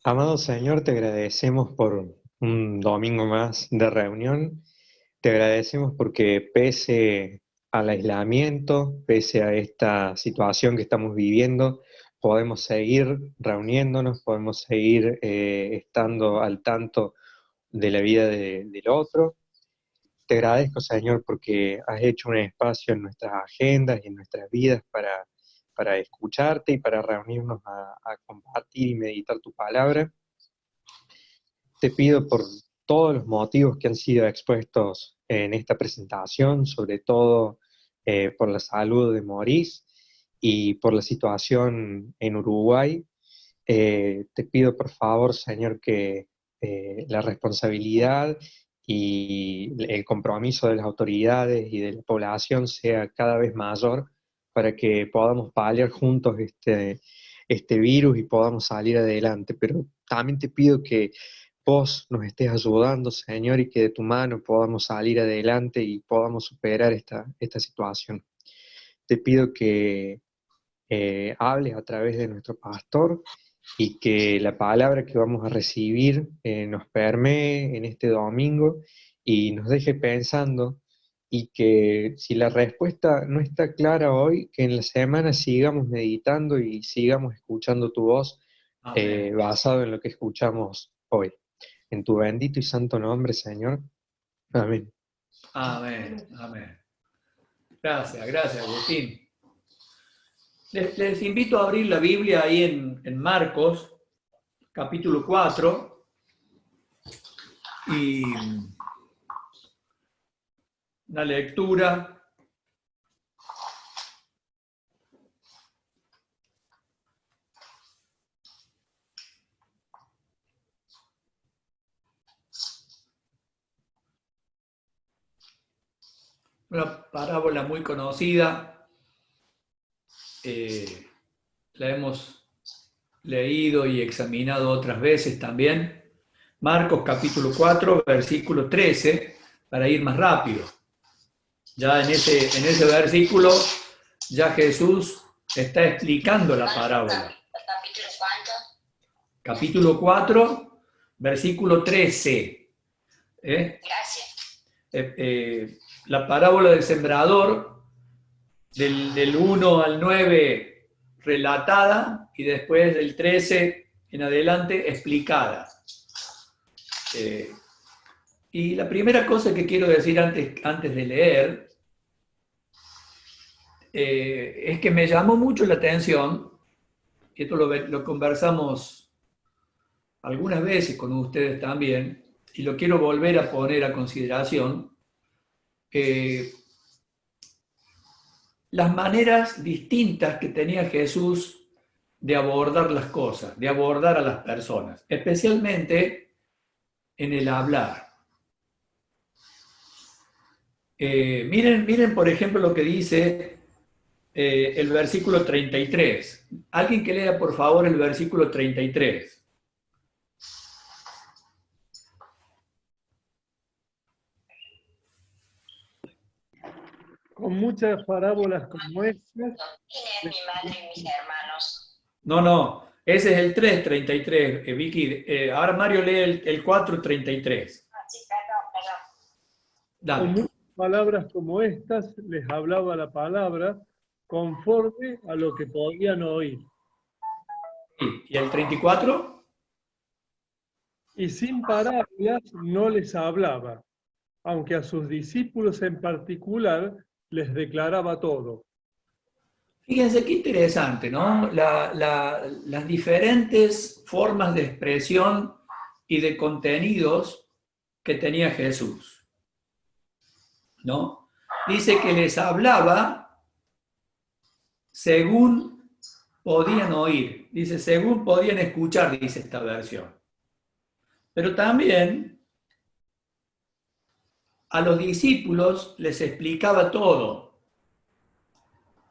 Amado Señor, te agradecemos por un domingo más de reunión. Te agradecemos porque pese al aislamiento, pese a esta situación que estamos viviendo, podemos seguir reuniéndonos, podemos seguir estando al tanto de la vida del otro. Te agradezco, Señor, porque has hecho un espacio en nuestras agendas y en nuestras vidas para escucharte y para reunirnos a compartir y meditar tu palabra. Te pido por todos los motivos que han sido expuestos en esta presentación, sobre todo por la salud de Maurice y por la situación en Uruguay. Te pido por favor, Señor, que la responsabilidad y el compromiso de las autoridades y de la población sea cada vez mayor para que podamos paliar juntos este virus y podamos salir adelante. Pero también te pido que vos nos estés ayudando, Señor, y que de tu mano podamos salir adelante y podamos superar esta situación. Te pido que hables a través de nuestro pastor y que la palabra que vamos a recibir nos permee en este domingo y nos deje pensando, y que si la respuesta no está clara hoy, que en la semana sigamos meditando y sigamos escuchando tu voz Amén. basado en lo que escuchamos hoy. En tu bendito y santo nombre, Señor. Amén. Amén. Amén. Gracias, Agustín. Les invito a abrir la Biblia ahí en Marcos, capítulo 4, y una lectura. Una parábola muy conocida, la hemos leído y examinado otras veces también. Marcos capítulo 4, versículo 13, para ir más rápido. Ya en ese versículo, ya Jesús está explicando la parábola. ¿Capítulo cuánto? Capítulo 4, versículo 13. Gracias. La parábola del sembrador, del 1 al 9 relatada y después del 13 en adelante explicada. Y la primera cosa que quiero decir antes de leer es que me llamó mucho la atención, y esto lo conversamos algunas veces con ustedes también, y lo quiero volver a poner a consideración, las maneras distintas que tenía Jesús de abordar las cosas, de abordar a las personas, especialmente en el hablar. Miren, por ejemplo, lo que dice el versículo 33. Alguien que lea, por favor, el versículo 33. Con muchas parábolas como estas. ¿Quién es mi madre y mis hermanos? No, ese es el 3:33, Vicky. Ahora Mario lee el 4:33. Sí, perdón. Dale. Con muchas palabras como estas les hablaba la palabra conforme a lo que podían oír. ¿Y el 34? Y sin parábolas no les hablaba, aunque a sus discípulos en particular les declaraba todo. Fíjense qué interesante, ¿no? Las diferentes formas de expresión y de contenidos que tenía Jesús, ¿no? Dice que les hablaba según podían oír, dice según podían escuchar, dice esta versión. Pero también a los discípulos les explicaba todo.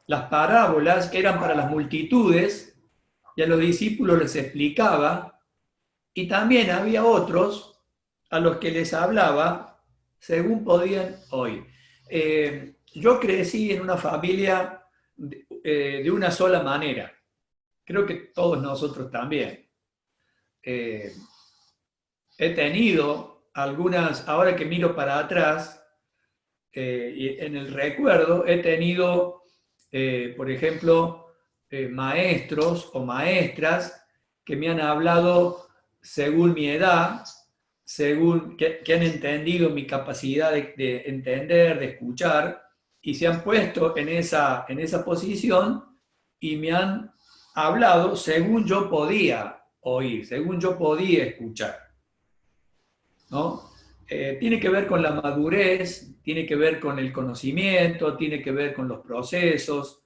Las parábolas eran para las multitudes y a los discípulos les explicaba, y también había otros a los que les hablaba según podían oír. Yo crecí en una familia de una sola manera. Creo que todos nosotros también. he tenido algunas, ahora que miro para atrás, y en el recuerdo, he tenido, por ejemplo, maestros o maestras que me han hablado según mi edad, según que han entendido mi capacidad de entender, de escuchar, y se han puesto en esa posición y me han hablado según yo podía oír, según yo podía escuchar, ¿no? Tiene que ver con la madurez, tiene que ver con el conocimiento, tiene que ver con los procesos.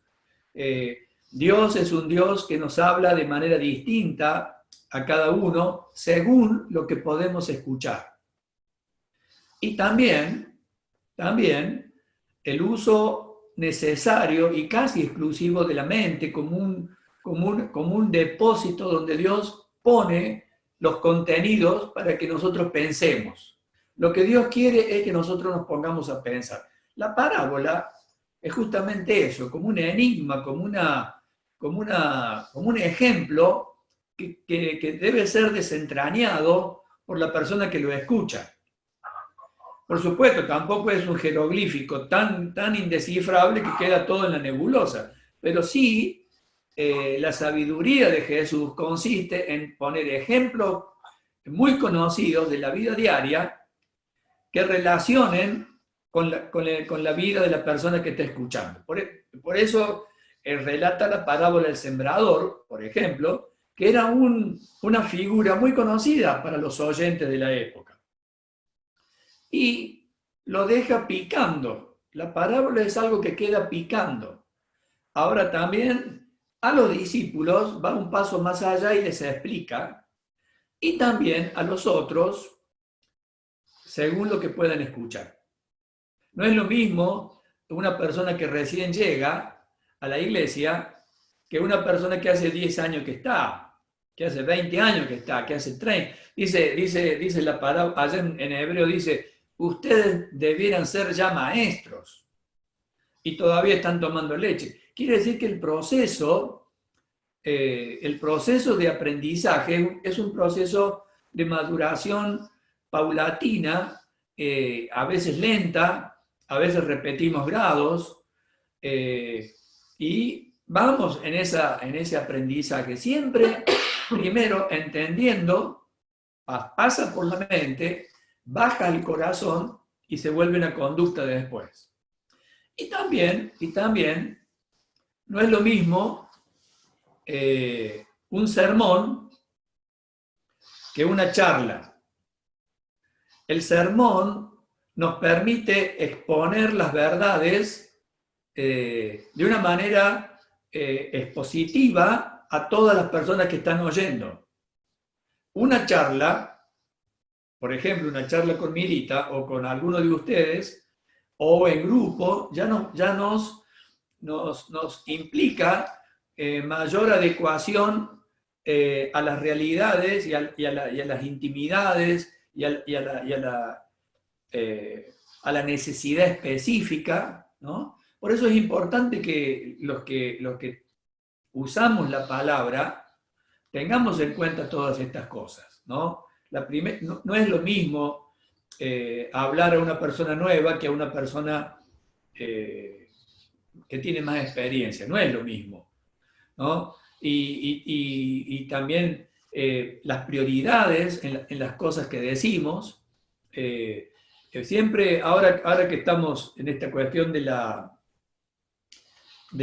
Dios es un Dios que nos habla de manera distinta a cada uno según lo que podemos escuchar. Y también el uso necesario y casi exclusivo de la mente como un depósito donde Dios pone los contenidos para que nosotros pensemos. Lo que Dios quiere es que nosotros nos pongamos a pensar. La parábola es justamente eso, como un enigma, como un ejemplo que debe ser desentrañado por la persona que lo escucha. Por supuesto, tampoco es un jeroglífico tan indescifrable que queda todo en la nebulosa, pero sí la sabiduría de Jesús consiste en poner ejemplos muy conocidos de la vida diaria que relacionen con la vida de la persona que está escuchando. Por eso relata la parábola del sembrador, por ejemplo, que era una figura muy conocida para los oyentes de la época. Y lo deja picando. La parábola es algo que queda picando. Ahora también a los discípulos va un paso más allá y les explica, y también a los otros, según lo que puedan escuchar. No es lo mismo una persona que recién llega a la iglesia que una persona que hace 10 años que está, que hace 20 años que está, que hace 30. Dice la parábola, allá en hebreo dice, ustedes debieran ser ya maestros y todavía están tomando leche. Quiere decir que el proceso de aprendizaje es un proceso de maduración paulatina, a veces lenta, a veces repetimos grados, y vamos en ese aprendizaje. Siempre, primero, entendiendo, pasa por la mente, baja al corazón y se vuelve una conducta de después. Y también, no es lo mismo un sermón que una charla. El sermón nos permite exponer las verdades de una manera expositiva a todas las personas que están oyendo. Una charla, por ejemplo, una charla con Mirita o con alguno de ustedes, o en grupo, ya nos implica mayor adecuación a las realidades y a las intimidades y a la necesidad específica, ¿no? Por eso es importante que los que usamos la palabra tengamos en cuenta todas estas cosas, ¿no? No es lo mismo hablar a una persona nueva que a una persona que tiene más experiencia, no es lo mismo, ¿no? Y también las prioridades en las cosas que decimos, siempre, ahora que estamos en esta cuestión de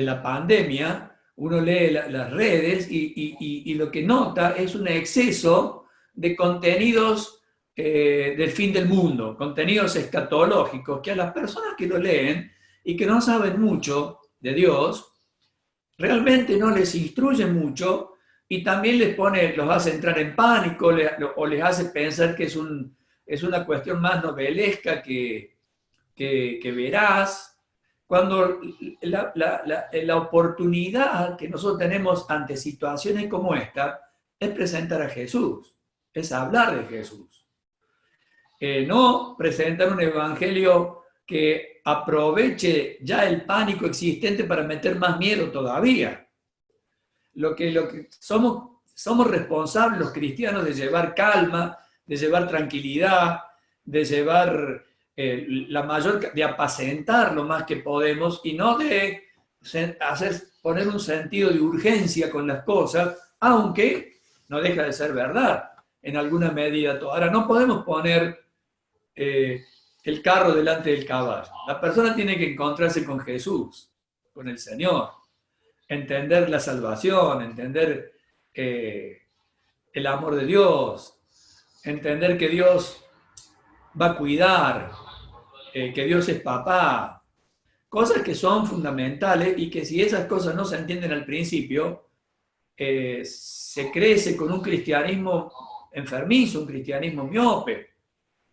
la pandemia, uno lee las redes y lo que nota es un exceso de contenidos del fin del mundo, contenidos escatológicos, que a las personas que lo leen y que no saben mucho de Dios, realmente no les instruye mucho y también los hace entrar en pánico o les hace pensar que es una cuestión más novelesca que veraz, cuando la oportunidad que nosotros tenemos ante situaciones como esta es presentar a Jesús, es hablar de Jesús. No presentar un evangelio que aproveche ya el pánico existente para meter más miedo todavía. Lo que somos somos responsables los cristianos de llevar calma, de llevar tranquilidad, de llevar de apacentar lo más que podemos y no de poner un sentido de urgencia con las cosas, aunque no deja de ser verdad en alguna medida. Ahora, no podemos poner el carro delante del caballo. La persona tiene que encontrarse con Jesús, con el Señor, entender la salvación, entender el amor de Dios, entender que Dios va a cuidar, que Dios es papá, cosas que son fundamentales y que si esas cosas no se entienden al principio, se crece con un cristianismo enfermizo, un cristianismo miope,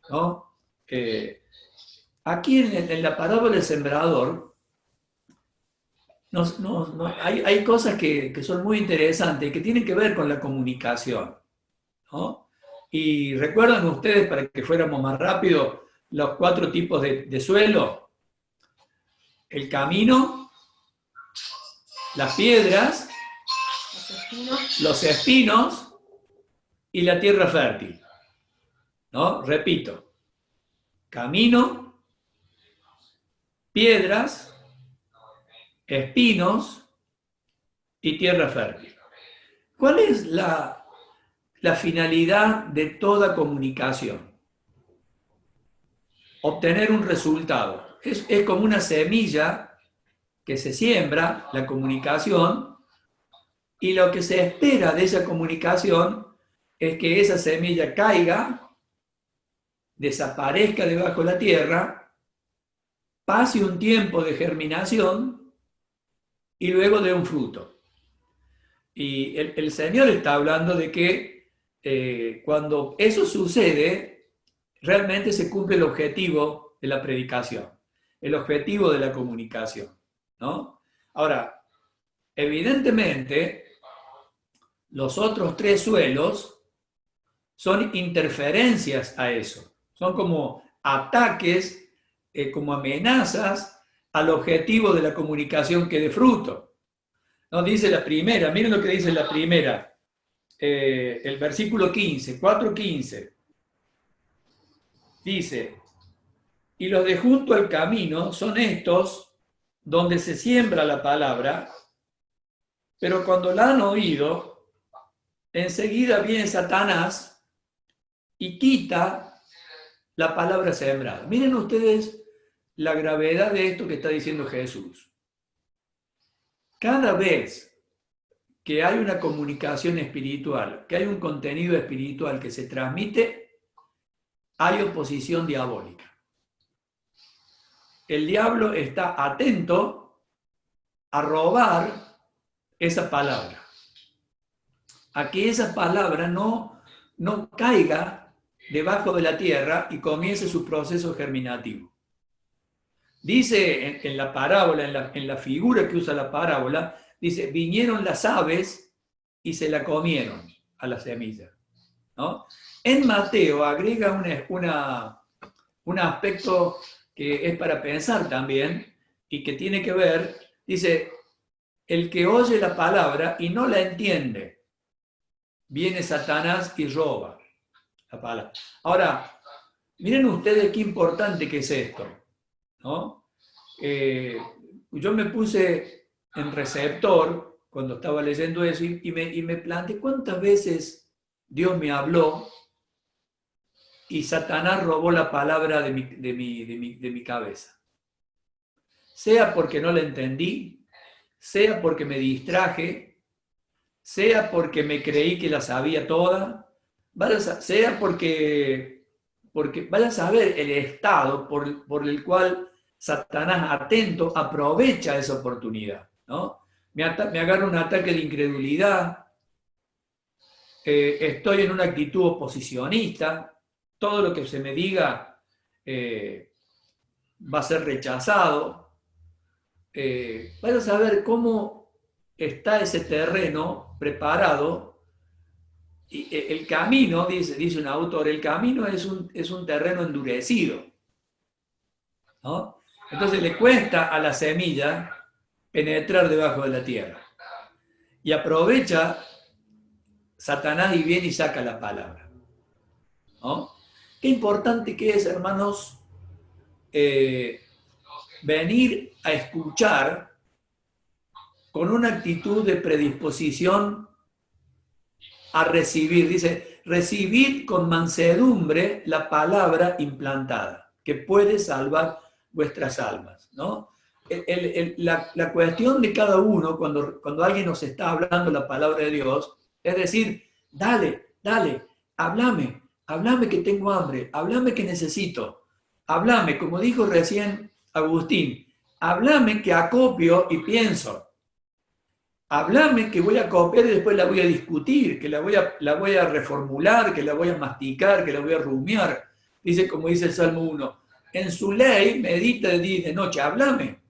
¿no? Aquí en la parábola del sembrador hay cosas que son muy interesantes, que tienen que ver con la comunicación, ¿no? Y recuerdan ustedes, para que fuéramos más rápido, los 4 tipos de suelo: el camino, las piedras, los espinos y la tierra fértil, ¿no? Repito: camino, piedras, espinos y tierra fértil. ¿Cuál es la finalidad de toda comunicación? Obtener un resultado. Es como una semilla que se siembra, la comunicación, y lo que se espera de esa comunicación es que esa semilla caiga, desaparezca debajo de la tierra, pase un tiempo de germinación y luego dé un fruto. Y el Señor está hablando de que cuando eso sucede, realmente se cumple el objetivo de la predicación, el objetivo de la comunicación, ¿no? Ahora, evidentemente, los otros 3 suelos son interferencias a eso, son como ataques, como amenazas al objetivo de la comunicación que dé fruto. ¿No? Dice la primera, miren lo que dice la primera, el versículo 15, 4:15. Dice: y los de junto al camino son estos donde se siembra la palabra, pero cuando la han oído, enseguida viene Satanás y quita la palabra sembrada. Miren ustedes la gravedad de esto que está diciendo Jesús. Cada vez que hay una comunicación espiritual, que hay un contenido espiritual que se transmite, hay oposición diabólica. El diablo está atento a robar esa palabra, a que esa palabra no caiga debajo de la tierra y comience su proceso germinativo. Dice en la parábola, en la figura que usa la parábola, dice: vinieron las aves y se la comieron a la semilla, ¿no? En Mateo agrega un aspecto que es para pensar también y que tiene que ver, dice: el que oye la palabra y no la entiende, viene Satanás y roba la palabra. Ahora, miren ustedes qué importante que es esto, ¿no? Yo me puse en receptor cuando estaba leyendo eso y me planteé cuántas veces Dios me habló y Satanás robó la palabra de mi cabeza. Sea porque no la entendí, sea porque me distraje, sea porque me creí que la sabía toda, sea porque vaya a saber el estado por el cual Satanás, atento, aprovecha esa oportunidad, ¿no? Me agarra un ataque de incredulidad, estoy en una actitud oposicionista, todo lo que se me diga va a ser rechazado. Vaya a saber cómo está ese terreno preparado. Y el camino, dice un autor, el camino es un terreno endurecido, ¿no? Entonces le cuesta a la semilla penetrar debajo de la tierra. Y aprovecha Satanás y viene y saca la palabra, ¿no? Qué importante que es, hermanos, venir a escuchar con una actitud de predisposición a recibir. Dice, recibid con mansedumbre la palabra implantada, que puede salvar vuestras almas, ¿no? La cuestión de cada uno, cuando alguien nos está hablando la palabra de Dios, es decir, dale, háblame que tengo hambre, háblame que necesito, háblame, como dijo recién Agustín, háblame que acopio y pienso, háblame que voy a copiar y después la voy a discutir, que la voy a reformular, que la voy a masticar, que la voy a rumiar. Dice, como dice el Salmo 1, en su ley medita de día y de noche, háblame.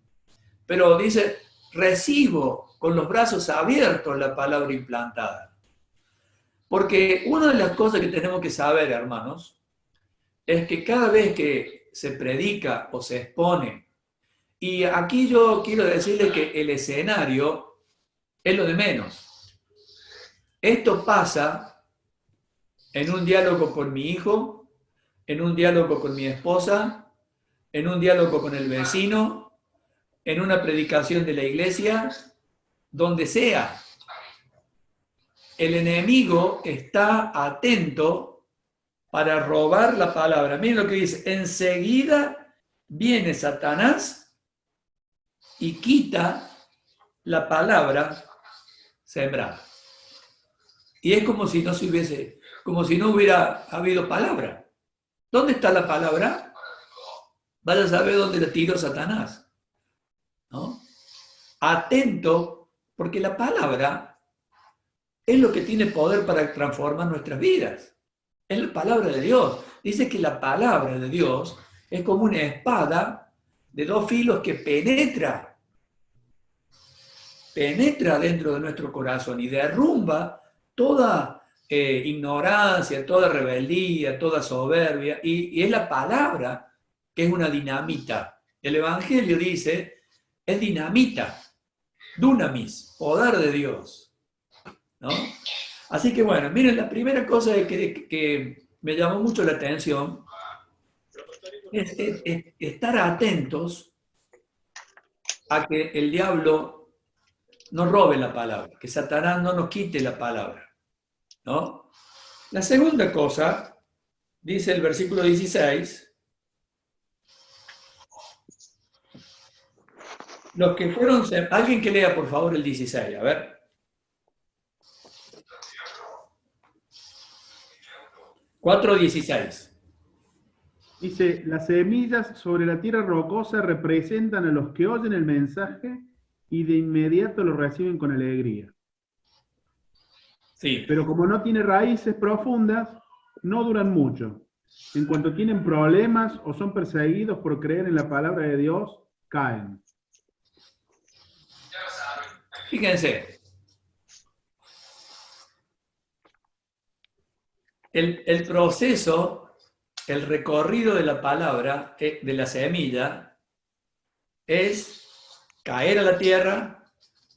Pero dice, recibo con los brazos abiertos la palabra implantada. Porque una de las cosas que tenemos que saber, hermanos, es que cada vez que se predica o se expone, y aquí yo quiero decirles que el escenario es lo de menos. Esto pasa en un diálogo con mi hijo, en un diálogo con mi esposa, en un diálogo con el vecino, en una predicación de la iglesia, donde sea. El enemigo está atento para robar la palabra. Miren lo que dice, enseguida viene Satanás y quita la palabra sembrada. Y es como si no hubiera habido palabra. ¿Dónde está la palabra? Vaya a saber dónde la tiró Satanás, ¿no? Atento, porque la palabra es lo que tiene poder para transformar nuestras vidas. Es la palabra de Dios. Dice que la palabra de Dios es como una espada de 2 filos que penetra dentro de nuestro corazón y derrumba toda ignorancia, toda rebeldía, toda soberbia, y es la palabra que es una dinamita. El Evangelio dice, es dinamita, dunamis, poder de Dios, ¿no? Así que bueno, miren, la primera cosa que me llamó mucho la atención es estar atentos a que el diablo no robe la palabra, que Satanás no nos quite la palabra, ¿no? La segunda cosa, dice el versículo 16, los que fueron... Alguien que lea, por favor, el 16, a ver. (4:16). Dice, las semillas sobre la tierra rocosa representan a los que oyen el mensaje y de inmediato lo reciben con alegría. Sí. Pero como no tiene raíces profundas, no duran mucho. En cuanto tienen problemas o son perseguidos por creer en la palabra de Dios, caen. Fíjense, el proceso, el recorrido de la palabra, de la semilla, es caer a la tierra,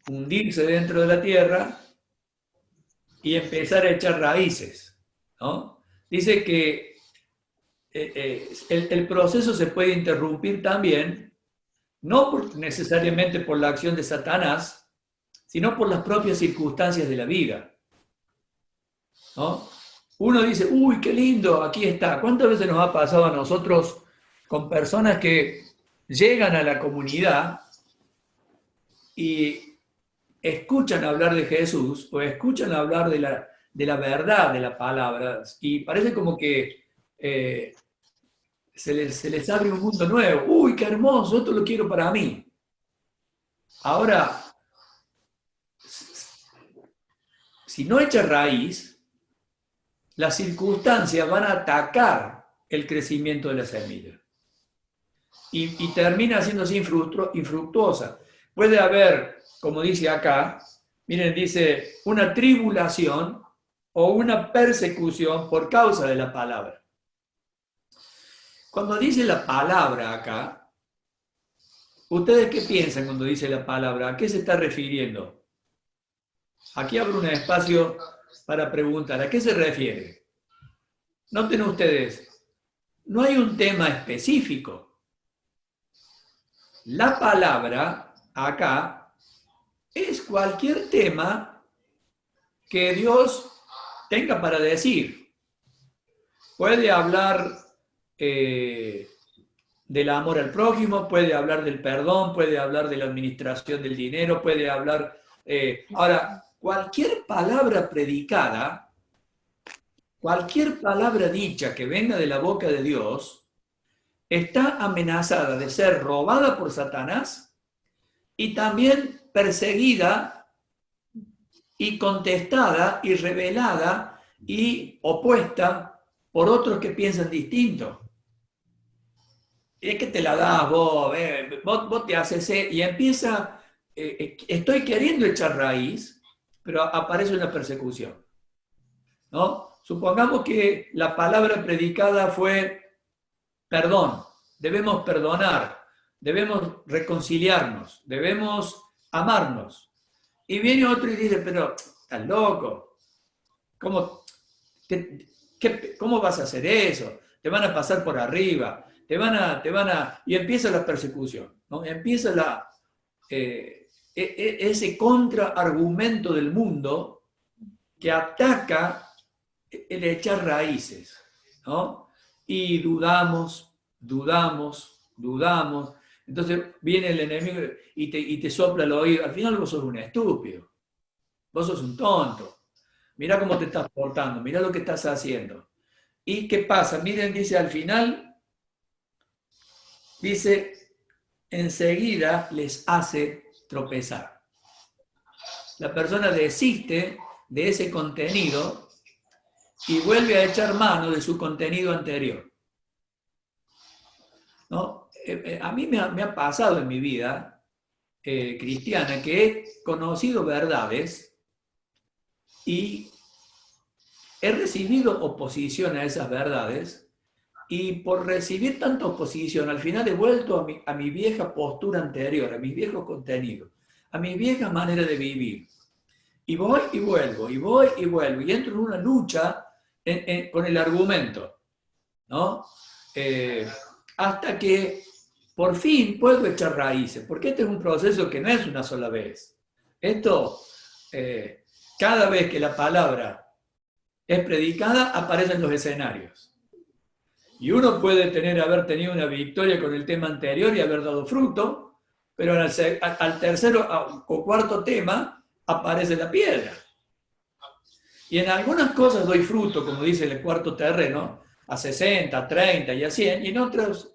hundirse dentro de la tierra y empezar a echar raíces, ¿no? Dice que el proceso se puede interrumpir también, no necesariamente por la acción de Satanás, sino por las propias circunstancias de la vida, ¿no? Uno dice, uy, qué lindo, aquí está. ¿Cuántas veces nos ha pasado a nosotros con personas que llegan a la comunidad y escuchan hablar de Jesús o escuchan hablar de la verdad de la palabra y parece como que se les abre un mundo nuevo? Uy, qué hermoso, esto lo quiero para mí. Ahora, si no echa raíz, las circunstancias van a atacar el crecimiento de la semilla y termina haciéndose infructuosa. Puede haber, como dice acá, miren, dice, una tribulación o una persecución por causa de la palabra. Cuando dice la palabra acá, ¿ustedes qué piensan cuando dice la palabra? ¿A qué se está refiriendo? Aquí abro un espacio para preguntar. ¿A qué se refiere? Noten ustedes, no hay un tema específico. La palabra acá es cualquier tema que Dios tenga para decir. Puede hablar del amor al prójimo, puede hablar del perdón, puede hablar de la administración del dinero, puede hablar... ahora, cualquier palabra predicada, cualquier palabra dicha que venga de la boca de Dios, está amenazada de ser robada por Satanás y también perseguida y contestada y revelada y opuesta por otros que piensan distinto. Y es que te la das vos te haces, y empieza, estoy queriendo echar raíz, pero aparece una persecución, ¿no? Supongamos que la palabra predicada fue perdón, debemos perdonar, debemos reconciliarnos, debemos amarnos. Y viene otro y dice, pero estás loco, ¿cómo vas a hacer eso? Te van a pasar por arriba. Y empieza la persecución, ¿no? Empieza ese contraargumento del mundo que ataca el echar raíces, ¿no? Y dudamos. Entonces viene el enemigo y te sopla el oído. Al final vos sos un estúpido, vos sos un tonto. Mirá cómo te estás portando, mirá lo que estás haciendo. ¿Y qué pasa? Miren, dice al final... Dice, enseguida les hace tropezar. La persona desiste de ese contenido y vuelve a echar mano de su contenido anterior. ¿No? A mí me ha pasado en mi vida cristiana que he conocido verdades y he recibido oposición a esas verdades. Y por recibir tanta oposición, al final he vuelto a mi vieja postura anterior, a mi viejo contenido, a mi vieja manera de vivir. Y voy y vuelvo, y entro en una lucha con el argumento, ¿no? Hasta que por fin puedo echar raíces, porque este es un proceso que no es una sola vez. Esto, cada vez que la palabra es predicada, aparecen los escenarios. Y uno puede haber tenido una victoria con el tema anterior y haber dado fruto, pero al tercero o cuarto tema aparece la piedra. Y en algunas cosas doy fruto, como dice el cuarto terreno, a 60, a 30 y a 100, y en otras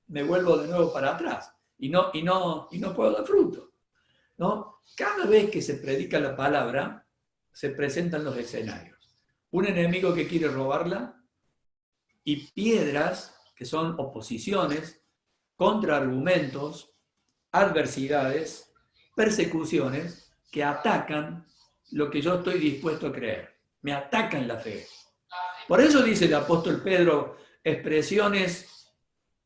me vuelvo de nuevo para atrás y no puedo dar fruto, ¿no? Cada vez que se predica la palabra, se presentan los escenarios. Un enemigo que quiere robarla, y piedras, que son oposiciones, contraargumentos, adversidades, persecuciones, que atacan lo que yo estoy dispuesto a creer. Me atacan la fe. Por eso dice el apóstol Pedro expresiones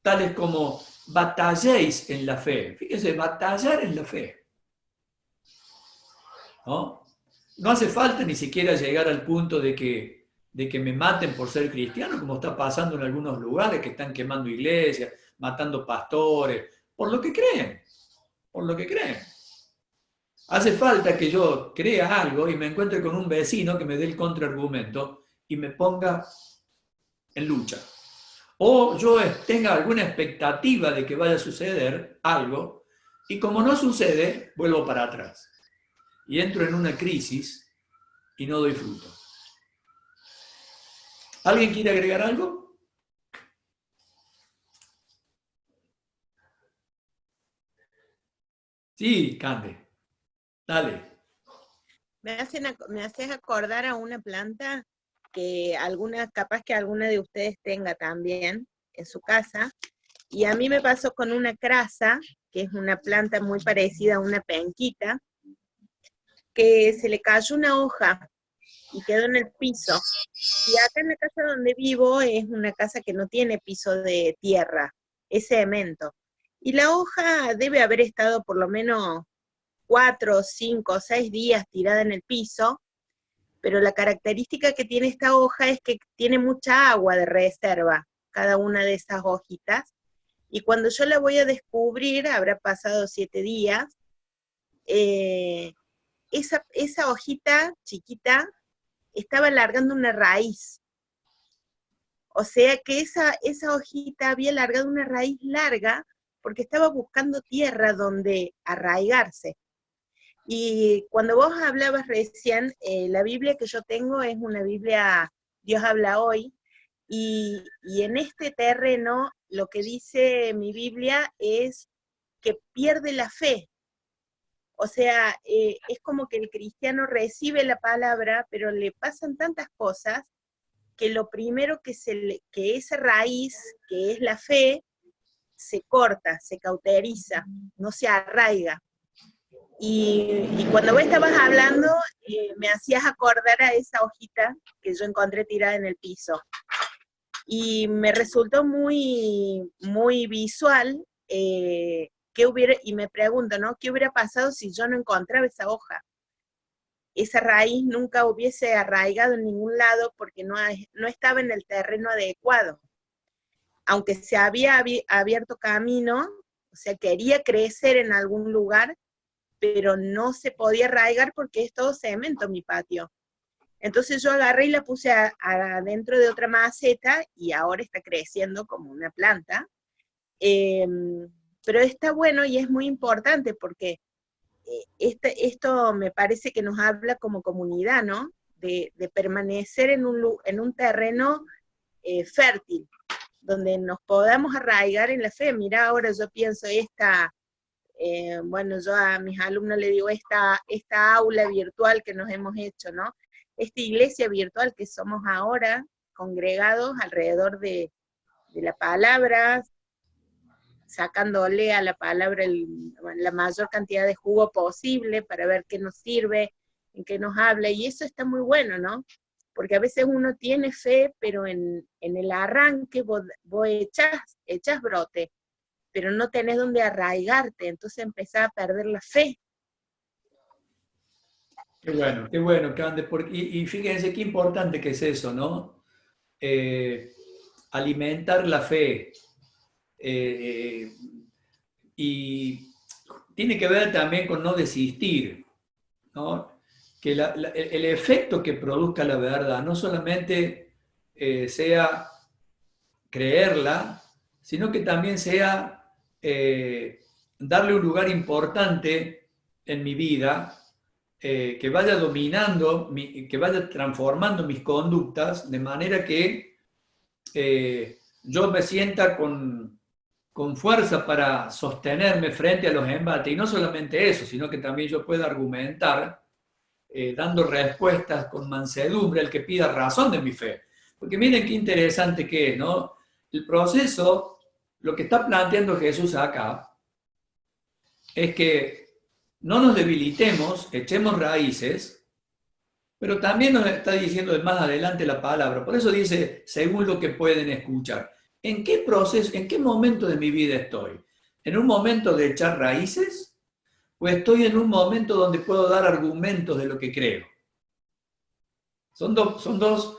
tales como batalléis en la fe. Fíjense, batallar en la fe. ¿No? No hace falta ni siquiera llegar al punto de que me maten por ser cristiano, como está pasando en algunos lugares que están quemando iglesias, matando pastores, por lo que creen. Hace falta que yo crea algo y me encuentre con un vecino que me dé el contraargumento y me ponga en lucha. O yo tenga alguna expectativa de que vaya a suceder algo y como no sucede, vuelvo para atrás. Y entro en una crisis y no doy fruto. ¿Alguien quiere agregar algo? Sí, Cande. Dale. Me haces acordar a una planta que capaz que alguna de ustedes tenga también en su casa. Y a mí me pasó con una crasa, que es una planta muy parecida a una penquita, que se le cayó una hoja y quedó en el piso. Y acá en la casa donde vivo es una casa que no tiene piso de tierra, es cemento. Y la hoja debe haber estado por lo menos 4, 5, 6 días tirada en el piso, pero la característica que tiene esta hoja es que tiene mucha agua de reserva, cada una de esas hojitas, y cuando yo la voy a descubrir, habrá pasado 7 días, esa hojita chiquita estaba largando una raíz. O sea que esa hojita había largado una raíz larga porque estaba buscando tierra donde arraigarse. Y cuando vos hablabas recién, la Biblia que yo tengo es una Biblia Dios habla hoy, y en este terreno lo que dice mi Biblia es que pierde la fe. O sea, es como que el cristiano recibe la palabra, pero le pasan tantas cosas que lo primero que esa raíz, que es la fe, se corta, se cauteriza, no se arraiga. Y cuando vos estabas hablando, me hacías acordar a esa hojita que yo encontré tirada en el piso. Y me resultó muy, muy visual, y me pregunto, ¿no? ¿Qué hubiera pasado si yo no encontraba esa hoja? Esa raíz nunca hubiese arraigado en ningún lado porque no estaba en el terreno adecuado. Aunque se había abierto camino, o sea, quería crecer en algún lugar, pero no se podía arraigar porque es todo cemento mi patio. Entonces yo agarré y la puse adentro de otra maceta y ahora está creciendo como una planta. Pero está bueno y es muy importante porque esto me parece que nos habla como comunidad, ¿no? De permanecer en un terreno fértil, donde nos podamos arraigar en la fe. Mirá, ahora yo pienso bueno, yo a mis alumnos le digo esta aula virtual que nos hemos hecho, ¿no? Esta iglesia virtual que somos ahora, congregados alrededor de la palabra, sacándole a la palabra la mayor cantidad de jugo posible para ver qué nos sirve, en qué nos habla, y eso está muy bueno, ¿no? Porque a veces uno tiene fe, pero en el arranque vos echás brote, pero no tenés donde arraigarte, entonces empezás a perder la fe. Qué bueno, que ande y fíjense qué importante que es eso, ¿no? Alimentar la fe. Y tiene que ver también con no desistir, ¿no? Que el efecto que produzca la verdad no solamente sea creerla, sino que también sea darle un lugar importante en mi vida, que vaya dominando, que vaya transformando mis conductas, de manera que yo me sienta con fuerza para sostenerme frente a los embates, y no solamente eso, sino que también yo pueda argumentar, dando respuestas con mansedumbre al que pida razón de mi fe. Porque miren qué interesante que es, ¿no? El proceso, lo que está planteando Jesús acá, es que no nos debilitemos, echemos raíces, pero también nos está diciendo de más adelante la palabra. Por eso dice, según lo que pueden escuchar. ¿En qué proceso, en qué momento de mi vida estoy? ¿En un momento de echar raíces? ¿O estoy en un momento donde puedo dar argumentos de lo que creo? Son dos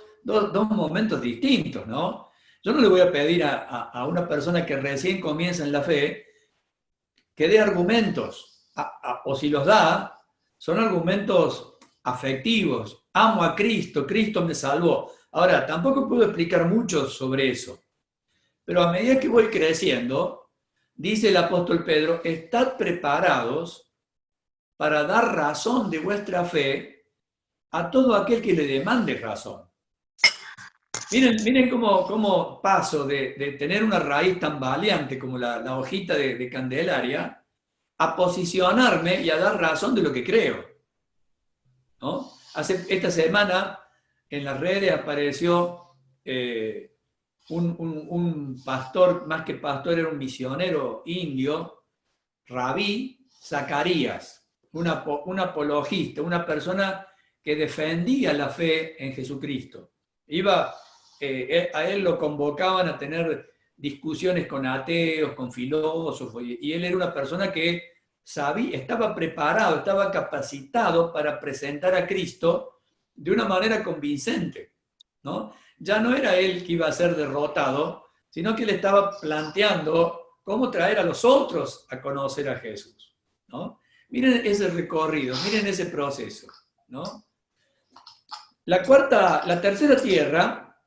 momentos distintos, ¿no? Yo no le voy a pedir a una persona que recién comienza en la fe que dé argumentos, o si los da, son argumentos afectivos. Amo a Cristo, Cristo me salvó. Ahora, tampoco puedo explicar mucho sobre eso. Pero a medida que voy creciendo, dice el apóstol Pedro, estad preparados para dar razón de vuestra fe a todo aquel que le demande razón. Miren cómo paso de tener una raíz tan valiente como la hojita de Candelaria a posicionarme y a dar razón de lo que creo, ¿no? Esta semana en las redes apareció un pastor, más que pastor, era un misionero indio, Rabí Zacarías, un apologista, una persona que defendía la fe en Jesucristo. A él lo convocaban a tener discusiones con ateos, con filósofos, y él era una persona que estaba preparado, estaba capacitado para presentar a Cristo de una manera convincente, ¿no? Ya no era él que iba a ser derrotado, sino que él estaba planteando cómo traer a los otros a conocer a Jesús, ¿no? Miren ese recorrido, miren ese proceso, ¿no? La tercera tierra,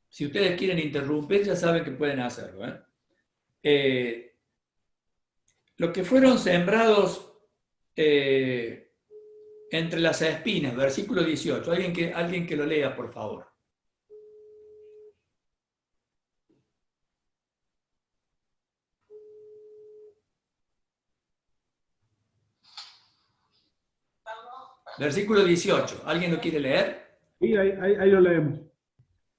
si ustedes quieren interrumpir, ya saben que pueden hacerlo, los que fueron sembrados entre las espinas, versículo 18. Alguien que lo lea, por favor. Versículo 18. ¿Alguien lo quiere leer? Sí, ahí lo leemos.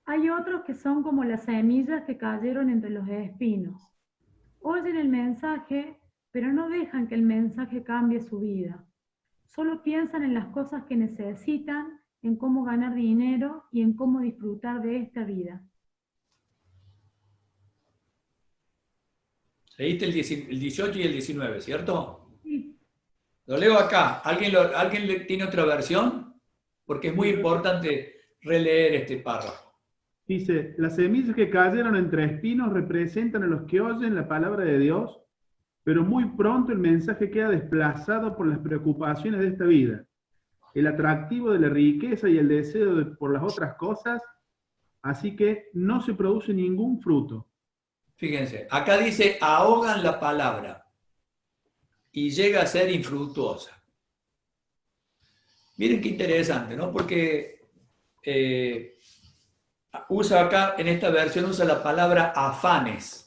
Hay otros que son como las semillas que cayeron entre los espinos. Oyen el mensaje, pero no dejan que el mensaje cambie su vida. Solo piensan en las cosas que necesitan, en cómo ganar dinero y en cómo disfrutar de esta vida. Leíste el 18 y el 19, ¿cierto? Sí. Lo leo acá. ¿Alguien tiene otra versión? Porque es muy importante releer este párrafo. Dice, las semillas que cayeron entre espinos representan a los que oyen la palabra de Dios, pero muy pronto el mensaje queda desplazado por las preocupaciones de esta vida, el atractivo de la riqueza y el deseo por las otras cosas, así que no se produce ningún fruto. Fíjense, acá dice, ahogan la palabra y llega a ser infructuosa. Miren qué interesante, ¿no? Porque usa acá, en esta versión, usa la palabra afanes.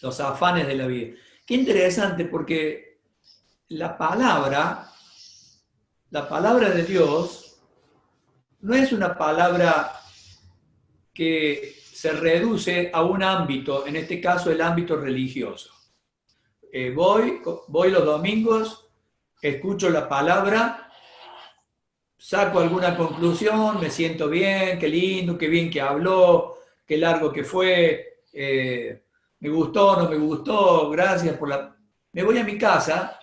Los afanes de la vida. Qué interesante, porque la palabra de Dios no es una palabra que se reduce a un ámbito, en este caso el ámbito religioso. Voy los domingos, escucho la palabra, saco alguna conclusión, me siento bien, qué lindo, qué bien que habló, qué largo que fue, me gustó, no me gustó, gracias por la... Me voy a mi casa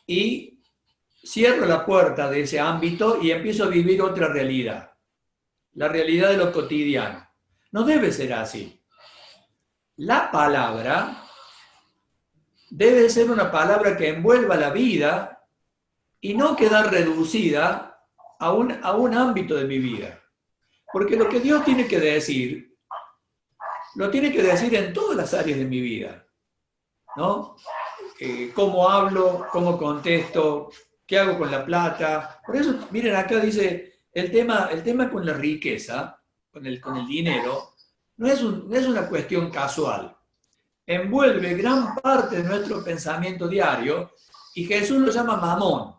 y cierro la puerta de ese ámbito y empiezo a vivir otra realidad, la realidad de lo cotidiano. No debe ser así. La palabra debe ser una palabra que envuelva la vida y no quedar reducida a un ámbito de mi vida. Porque lo que Dios tiene que decir, lo tiene que decir en todas las áreas de mi vida, ¿no? Cómo hablo, cómo contesto, qué hago con la plata. Por eso, miren, acá dice, el tema con la riqueza, con el dinero, no es una cuestión casual. Envuelve gran parte de nuestro pensamiento diario y Jesús lo llama mamón,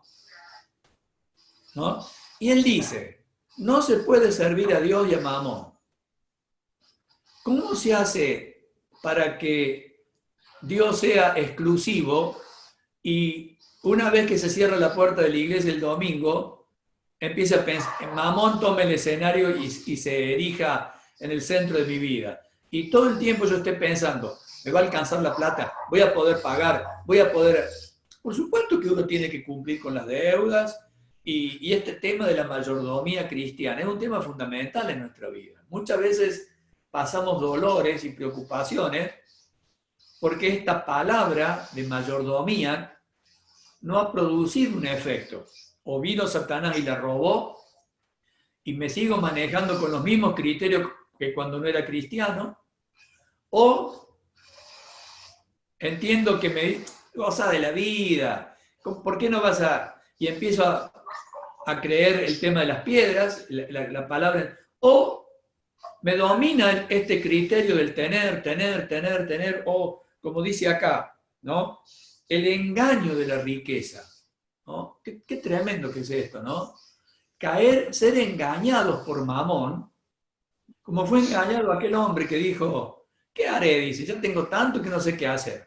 ¿no? Y él dice, no se puede servir a Dios y a mamón. ¿Cómo se hace para que Dios sea exclusivo y una vez que se cierra la puerta de la iglesia el domingo, empiece a pensar, mamón tome el escenario y se erija en el centro de mi vida? Y todo el tiempo yo esté pensando, ¿me va a alcanzar la plata? ¿Voy a poder pagar? ¿Voy a poder...? Por supuesto que uno tiene que cumplir con las deudas y este tema de la mayordomía cristiana es un tema fundamental en nuestra vida. Muchas veces pasamos dolores y preocupaciones porque esta palabra de mayordomía no ha producido un efecto. O vino Satanás y la robó y me sigo manejando con los mismos criterios que cuando no era cristiano, o entiendo que me goza de la vida, ¿por qué no vas a...? Y empiezo a creer el tema de las piedras, la palabra, o me domina este criterio del tener, o como dice acá, ¿no? El engaño de la riqueza, ¿no? Qué tremendo que es esto, ¿no? Ser engañados por mamón, como fue engañado aquel hombre que dijo, ¿qué haré? Dice, ya tengo tanto que no sé qué hacer.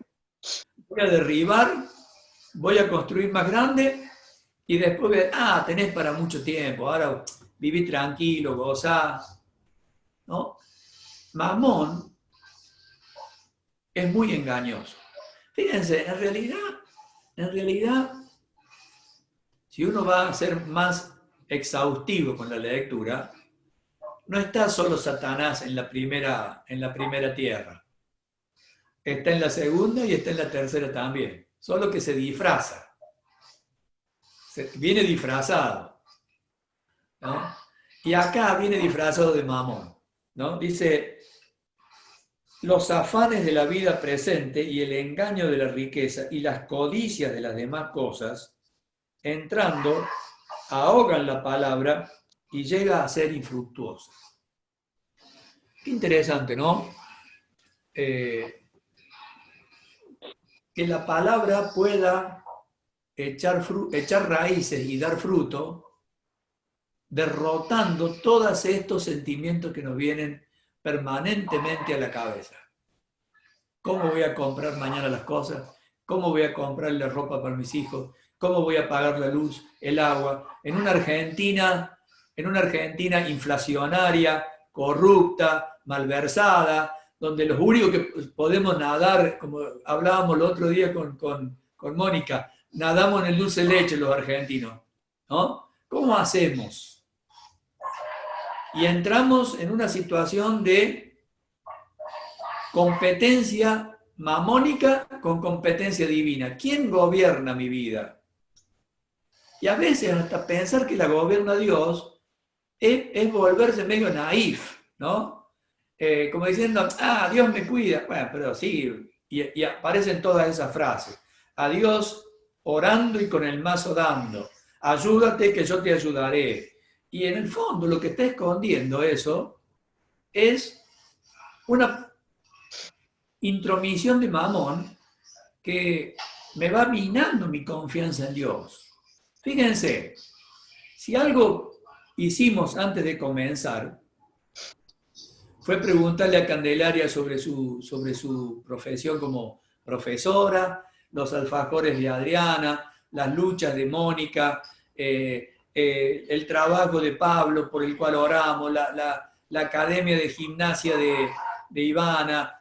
Voy a derribar, voy a construir más grande y después, tenés para mucho tiempo, ahora viví tranquilo, gozá, ¿no? Mamón es muy engañoso. Fíjense, en realidad, si si uno va a ser más exhaustivo con la lectura, no está solo Satanás en la primera tierra. Está en la segunda y está en la tercera también. Solo que se disfraza. Viene disfrazado, ¿no? Y acá viene disfrazado de Mamón, ¿no? Dice, los afanes de la vida presente y el engaño de la riqueza y las codicias de las demás cosas, entrando, ahogan la palabra y llega a ser infructuosa. Qué interesante, ¿no? Que la palabra pueda echar raíces y dar fruto, derrotando todos estos sentimientos que nos vienen permanentemente a la cabeza. ¿Cómo voy a comprar mañana las cosas? ¿Cómo voy a comprarle ropa para mis hijos? ¿Cómo voy a pagar la luz, el agua? En una Argentina inflacionaria, corrupta, malversada, donde los únicos que podemos nadar, como hablábamos el otro día con Mónica, nadamos en el dulce de leche los argentinos, ¿no? ¿Cómo hacemos? Y entramos en una situación de competencia mamónica con competencia divina. ¿Quién gobierna mi vida? Y a veces hasta pensar que la gobierna Dios es volverse medio naif, ¿no? Como diciendo, Dios me cuida. Bueno, pero sí, y aparecen todas esas frases. A Dios orando y con el mazo dando. Ayúdate que yo te ayudaré. Y en el fondo lo que está escondiendo eso es una intromisión de Mamón que me va minando mi confianza en Dios. Fíjense, si algo hicimos antes de comenzar fue preguntarle a Candelaria sobre su profesión como profesora, los alfajores de Adriana, las luchas de Mónica, el trabajo de Pablo por el cual oramos, la academia de gimnasia de Ivana,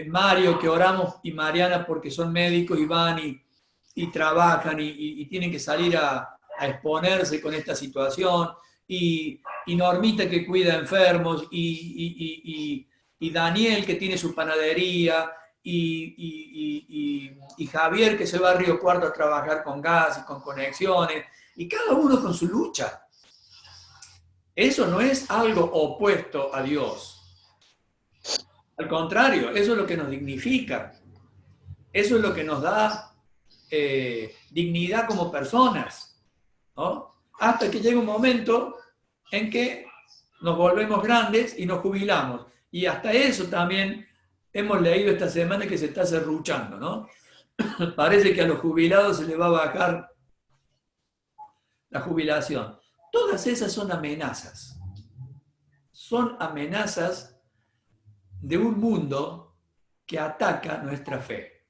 Mario que oramos y Mariana porque son médicos y van y trabajan y tienen que salir a exponerse con esta situación, y Normita que cuida enfermos, y Daniel que tiene su panadería, y Javier que se va a Río Cuarto a trabajar con gas y con conexiones, y cada uno con su lucha. Eso no es algo opuesto a Dios. Al contrario, eso es lo que nos dignifica. Eso es lo que nos da dignidad como personas, ¿no? Hasta que llega un momento en que nos volvemos grandes y nos jubilamos. Y hasta eso también hemos leído esta semana que se está serruchando, ¿no? Parece que a los jubilados se les va a bajar la jubilación. Todas esas son amenazas. Son amenazas de un mundo que ataca nuestra fe,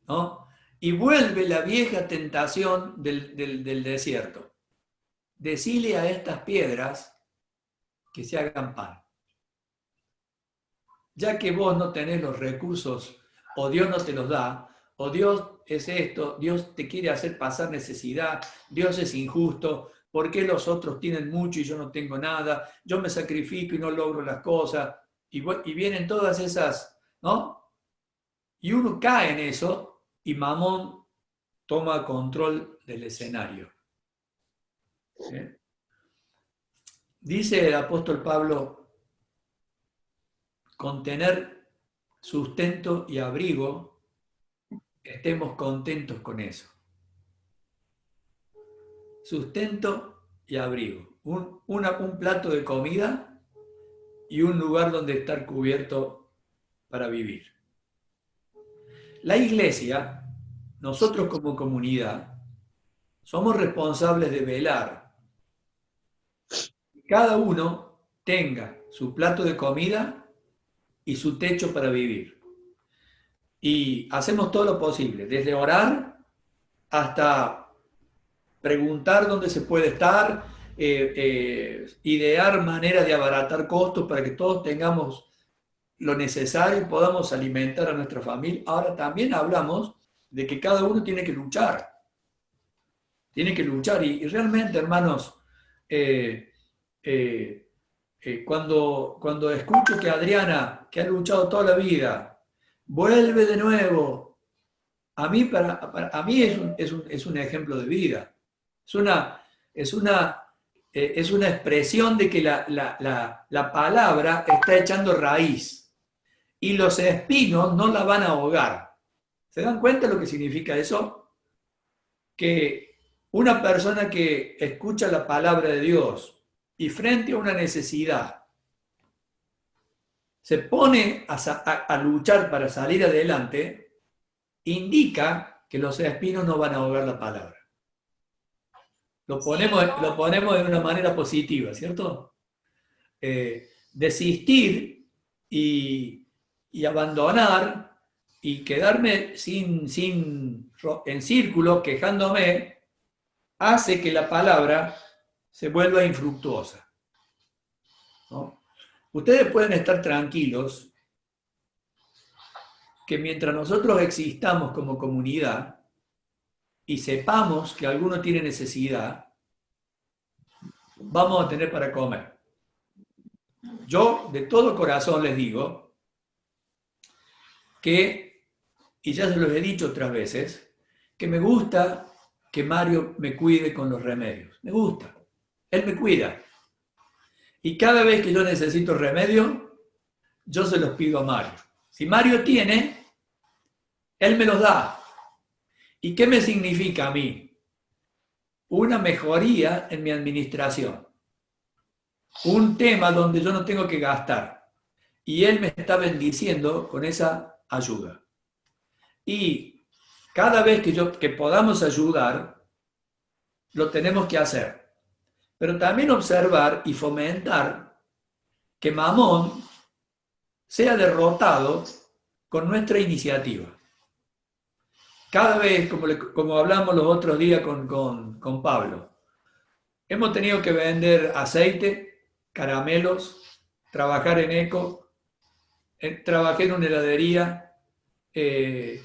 ¿no? Y vuelve la vieja tentación del desierto. Decile a estas piedras que se hagan pan. Ya que vos no tenés los recursos, o Dios no te los da, o Dios es esto, Dios te quiere hacer pasar necesidad, Dios es injusto, ¿por qué los otros tienen mucho y yo no tengo nada? Yo me sacrifico y no logro las cosas, y vienen todas esas, ¿no? Y uno cae en eso, y Mamón toma control del escenario. ¿Sí? Dice el apóstol Pablo, con tener sustento y abrigo, estemos contentos con eso. Sustento y abrigo. Un plato de comida y un lugar donde estar cubierto para vivir. La iglesia, nosotros como comunidad, somos responsables de velar que cada uno tenga su plato de comida y su techo para vivir. Y hacemos todo lo posible, desde orar hasta preguntar dónde se puede estar, idear maneras de abaratar costos para que todos tengamos lo necesario y podamos alimentar a nuestra familia. Ahora también hablamos de que cada uno tiene que luchar. Tiene que luchar. Y realmente, hermanos, cuando escucho que Adriana, que ha luchado toda la vida, vuelve de nuevo, a mí es un ejemplo de vida. Es una expresión de que la palabra está echando raíz y los espinos no la van a ahogar. ¿Se dan cuenta de lo que significa eso? Que una persona que escucha la palabra de Dios y frente a una necesidad se pone a luchar para salir adelante, indica que los espinos no van a ahogar la palabra. Lo ponemos de una manera positiva, ¿cierto? Desistir y abandonar y quedarme en círculo quejándome hace que la palabra se vuelva infructuosa, ¿no? Ustedes pueden estar tranquilos que mientras nosotros existamos como comunidad y sepamos que alguno tiene necesidad, vamos a tener para comer. Yo de todo corazón les digo que, y ya se los he dicho otras veces, que me gusta que Mario me cuide con los remedios. Me gusta. Él me cuida. Y cada vez que yo necesito remedio, yo se los pido a Mario. Si Mario tiene, él me los da. ¿Y qué me significa a mí? Una mejoría en mi administración. Un tema donde yo no tengo que gastar. Y él me está bendiciendo con esa ayuda. Y cada vez que podamos ayudar, lo tenemos que hacer. Pero también observar y fomentar que Mamón sea derrotado con nuestra iniciativa. Cada vez, como hablamos los otros días con Pablo, hemos tenido que vender aceite, caramelos, trabajar en eco, trabajé en una heladería y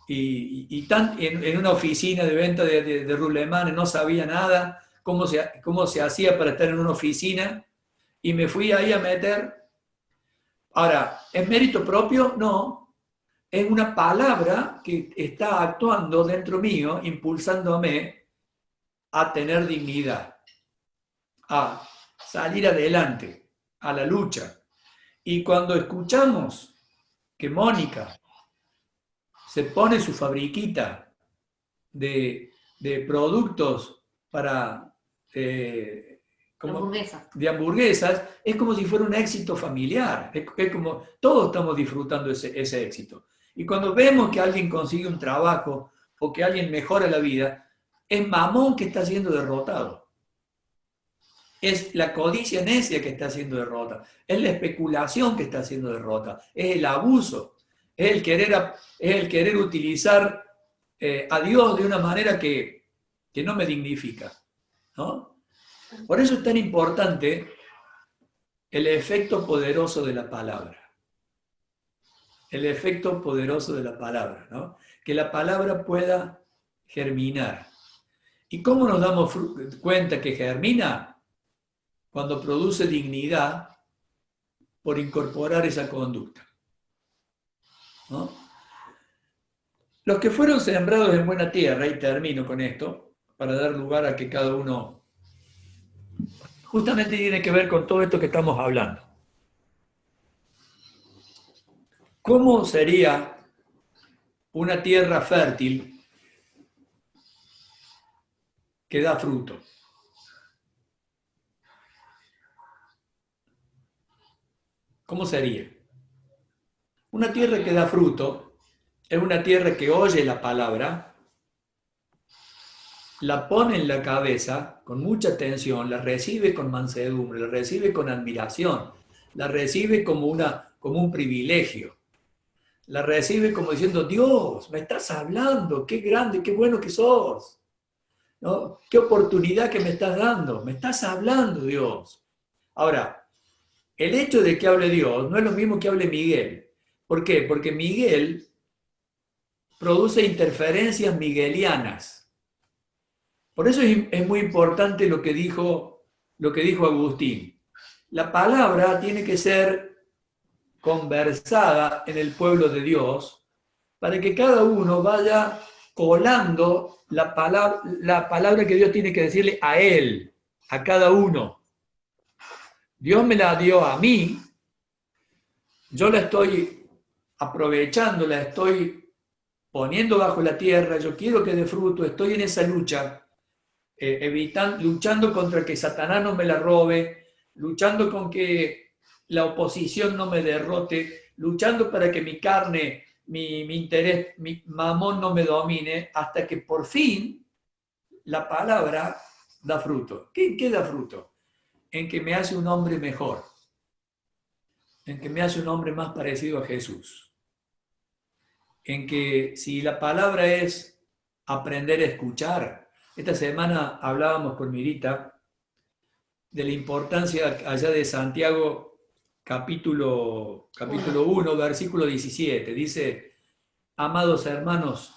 en una oficina de venta de Ruleman, no sabía nada cómo se hacía para estar en una oficina y me fui ahí a meter. Ahora, ¿es mérito propio? No. Es una palabra que está actuando dentro mío, impulsándome a tener dignidad, a salir adelante, a la lucha. Y cuando escuchamos que Mónica se pone su fabriquita de productos de hamburguesas, es como si fuera un éxito familiar, es como todos estamos disfrutando ese éxito. Y cuando vemos que alguien consigue un trabajo o que alguien mejora la vida, es Mamón que está siendo derrotado. Es la codicia necia que está siendo derrota, es la especulación que está siendo derrota, es el abuso, es el querer utilizar a Dios de una manera que no me dignifica, ¿no? Por eso es tan importante el efecto poderoso de la palabra. El efecto poderoso de la palabra, ¿no? Que la palabra pueda germinar. ¿Y cómo nos damos cuenta que germina? Cuando produce dignidad por incorporar esa conducta, ¿no? Los que fueron sembrados en buena tierra, y termino con esto, para dar lugar a que cada uno, justamente tiene que ver con todo esto que estamos hablando. ¿Cómo sería una tierra fértil que da fruto? ¿Cómo sería? Una tierra que da fruto es una tierra que oye la palabra, la pone en la cabeza con mucha atención, la recibe con mansedumbre, la recibe con admiración, la recibe como un privilegio, la recibe como diciendo: Dios, me estás hablando, qué grande, qué bueno que sos, ¿no? Qué oportunidad que me estás dando, me estás hablando, Dios. Ahora, el hecho de que hable Dios no es lo mismo que hable Miguel. ¿Por qué? Porque Miguel produce interferencias miguelianas. Por eso es muy importante lo que dijo Agustín. La palabra tiene que ser conversada en el pueblo de Dios para que cada uno vaya colando la palabra que Dios tiene que decirle a él, a cada uno. Dios me la dio a mí, yo la estoy aprovechando, la estoy poniendo bajo la tierra, yo quiero que dé fruto, estoy en esa lucha, luchando contra que Satanás no me la robe, luchando con que la oposición no me derrote, luchando para que mi carne, mi interés, mi mamón no me domine, hasta que por fin la palabra da fruto. ¿Qué da fruto? En que me hace un hombre mejor, en que me hace un hombre más parecido a Jesús, en que si la palabra es aprender a escuchar. Esta semana hablábamos con Mirita de la importancia allá de Santiago, capítulo 1, versículo 17. Dice, amados hermanos,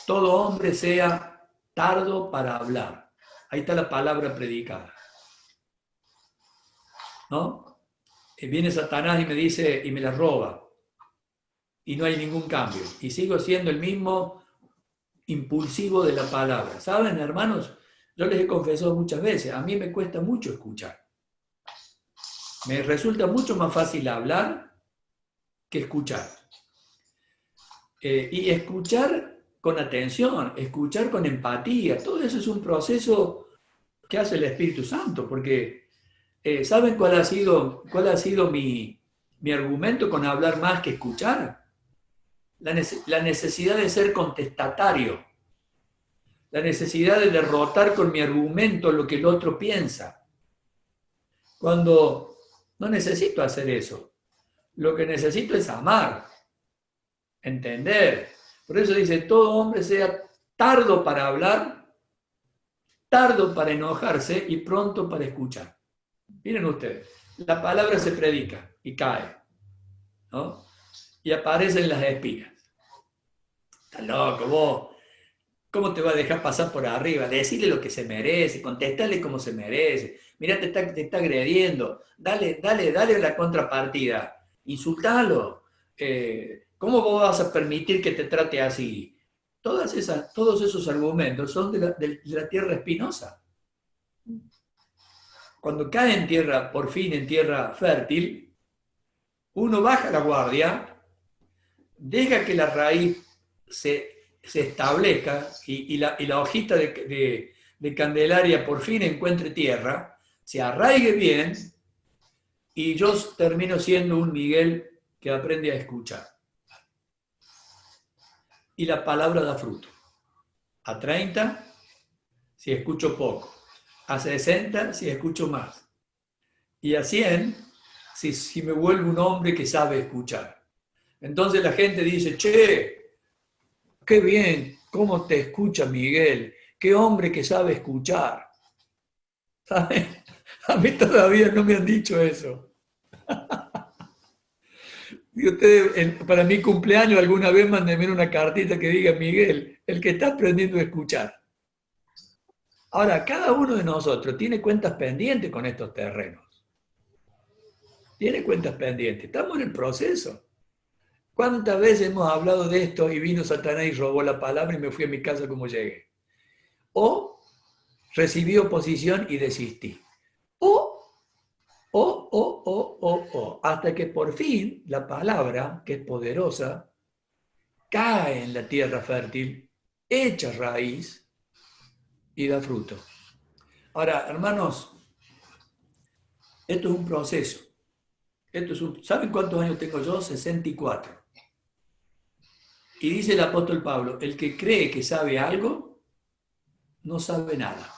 todo hombre sea tardo para hablar. Ahí está la palabra predicada. ¿No? Viene Satanás y me dice, y me la roba. Y no hay ningún cambio. Y sigo siendo el mismo impulsivo de la palabra. ¿Saben, hermanos? Yo les he confesado muchas veces, a mí me cuesta mucho escuchar. Me resulta mucho más fácil hablar que escuchar. Y escuchar con atención, escuchar con empatía, todo eso es un proceso que hace el Espíritu Santo, porque ¿saben cuál ha sido mi argumento con hablar más que escuchar? La necesidad de ser contestatario, la necesidad de derrotar con mi argumento lo que el otro piensa. Cuando no necesito hacer eso, lo que necesito es amar, entender. Por eso dice, todo hombre sea tardo para hablar, tardo para enojarse y pronto para escuchar. Miren ustedes, la palabra se predica y cae, ¿no? Y aparecen las espinas. Está loco vos, ¿cómo te va a dejar pasar por arriba? Decirle lo que se merece, contestarle como se merece. Mirá, te está agrediendo, dale la contrapartida, insultalo. ¿Cómo vos vas a permitir que te trate así? Todos esos argumentos son de la tierra espinosa. Cuando cae en tierra, por fin en tierra fértil, uno baja la guardia, deja que la raíz se establezca y la hojita de Candelaria por fin encuentre tierra, se arraigue bien, y yo termino siendo un Miguel que aprende a escuchar. Y la palabra da fruto. A 30, si escucho poco. A 60, si escucho más. Y a 100, si me vuelvo un hombre que sabe escuchar. Entonces la gente dice, che, qué bien, cómo te escucha Miguel, qué hombre que sabe escuchar. ¿Saben? A mí todavía no me han dicho eso. Y ustedes, para mi cumpleaños, alguna vez mándenme una cartita que diga, Miguel, el que está aprendiendo a escuchar. Ahora, cada uno de nosotros tiene cuentas pendientes con estos terrenos. Tiene cuentas pendientes. Estamos en el proceso. ¿Cuántas veces hemos hablado de esto y vino Satanás y robó la palabra y me fui a mi casa como llegué? O recibí oposición y desistí. Hasta que por fin la palabra, que es poderosa, cae en la tierra fértil, echa raíz y da fruto. Ahora, hermanos, esto es un proceso. ¿Saben cuántos años tengo yo? 64. Y dice el apóstol Pablo, el que cree que sabe algo, no sabe nada.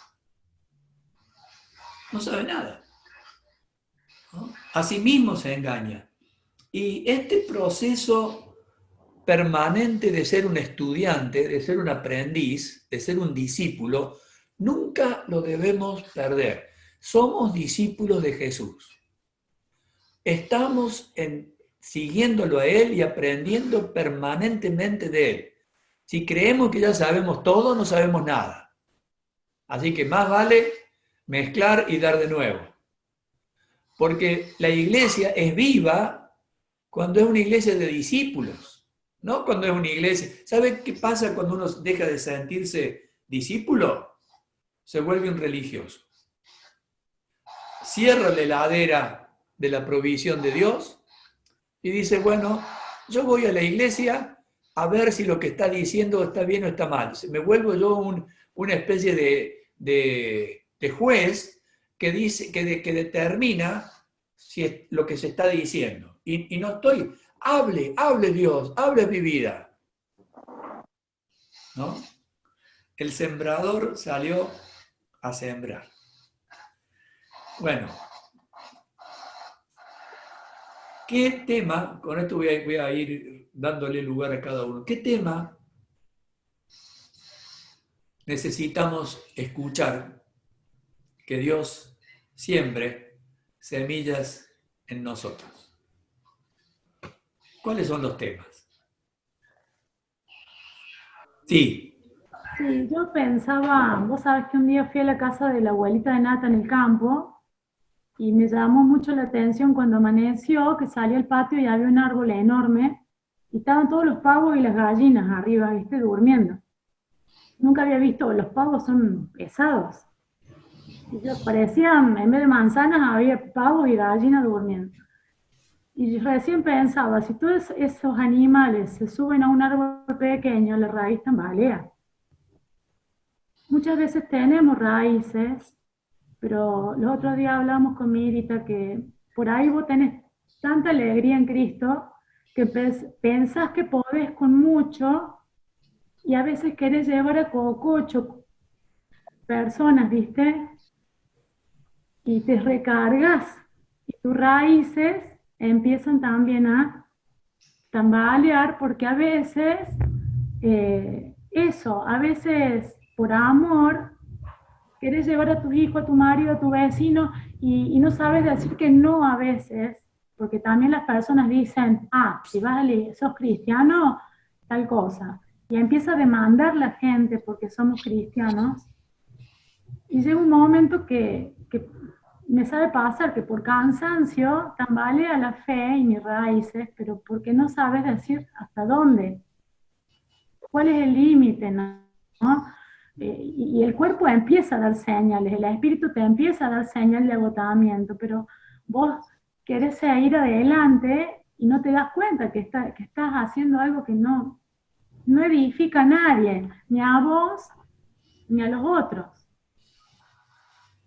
No sabe nada. ¿No? A sí mismo se engaña. Y este proceso permanente de ser un estudiante, de ser un aprendiz, de ser un discípulo, nunca lo debemos perder. Somos discípulos de Jesús. Estamos siguiéndolo a Él y aprendiendo permanentemente de Él. Si creemos que ya sabemos todo, no sabemos nada. Así que más vale mezclar y dar de nuevo. Porque la iglesia es viva cuando es una iglesia de discípulos, no cuando es una iglesia. ¿Sabe qué pasa cuando uno deja de sentirse discípulo? Se vuelve un religioso. Cierra la heladera de la provisión de Dios y dice, bueno, yo voy a la iglesia a ver si lo que está diciendo está bien o está mal. Me vuelvo yo una especie de juez que dice, que determina si es lo que se está diciendo. Y no estoy, hable Dios, hable mi vida. ¿No? El sembrador salió a sembrar. Bueno, ¿qué tema, con esto voy a ir dándole lugar a cada uno, qué tema necesitamos escuchar que Dios siembre semillas en nosotros? ¿Cuáles son los temas? Sí. Sí, yo pensaba, vos sabés que un día fui a la casa de la abuelita de Nata en el campo y me llamó mucho la atención cuando amaneció que salí al patio y había un árbol enorme y estaban todos los pavos y las gallinas arriba, ¿viste? Durmiendo. Nunca había visto, los pavos son pesados. Y yo parecían, en vez de manzanas había pavos y gallinas durmiendo. Y recién pensaba, si todos esos animales se suben a un árbol pequeño, la raíz tambalea. Muchas veces tenemos raíces, pero los otros días hablamos con Mirita que por ahí vos tenés tanta alegría en Cristo que pensás que podés con mucho y a veces querés llevar a cococho personas, ¿viste? Y te recargas y tus raíces empiezan también a tambalear porque a veces a veces por amor querés llevar a tus hijos, a tu marido, a tu vecino y no sabes decir que no a veces, porque también las personas dicen, si sos cristiano, tal cosa. Y empieza a demandar la gente porque somos cristianos. Y llega un momento que me sabe pasar que por cansancio tambalea la fe y mis raíces, pero porque no sabes decir hasta dónde. ¿Cuál es el límite, no? Y el cuerpo empieza a dar señales, el espíritu te empieza a dar señal de agotamiento, pero vos querés ir adelante y no te das cuenta que estás haciendo algo que no edifica a nadie, ni a vos, ni a los otros.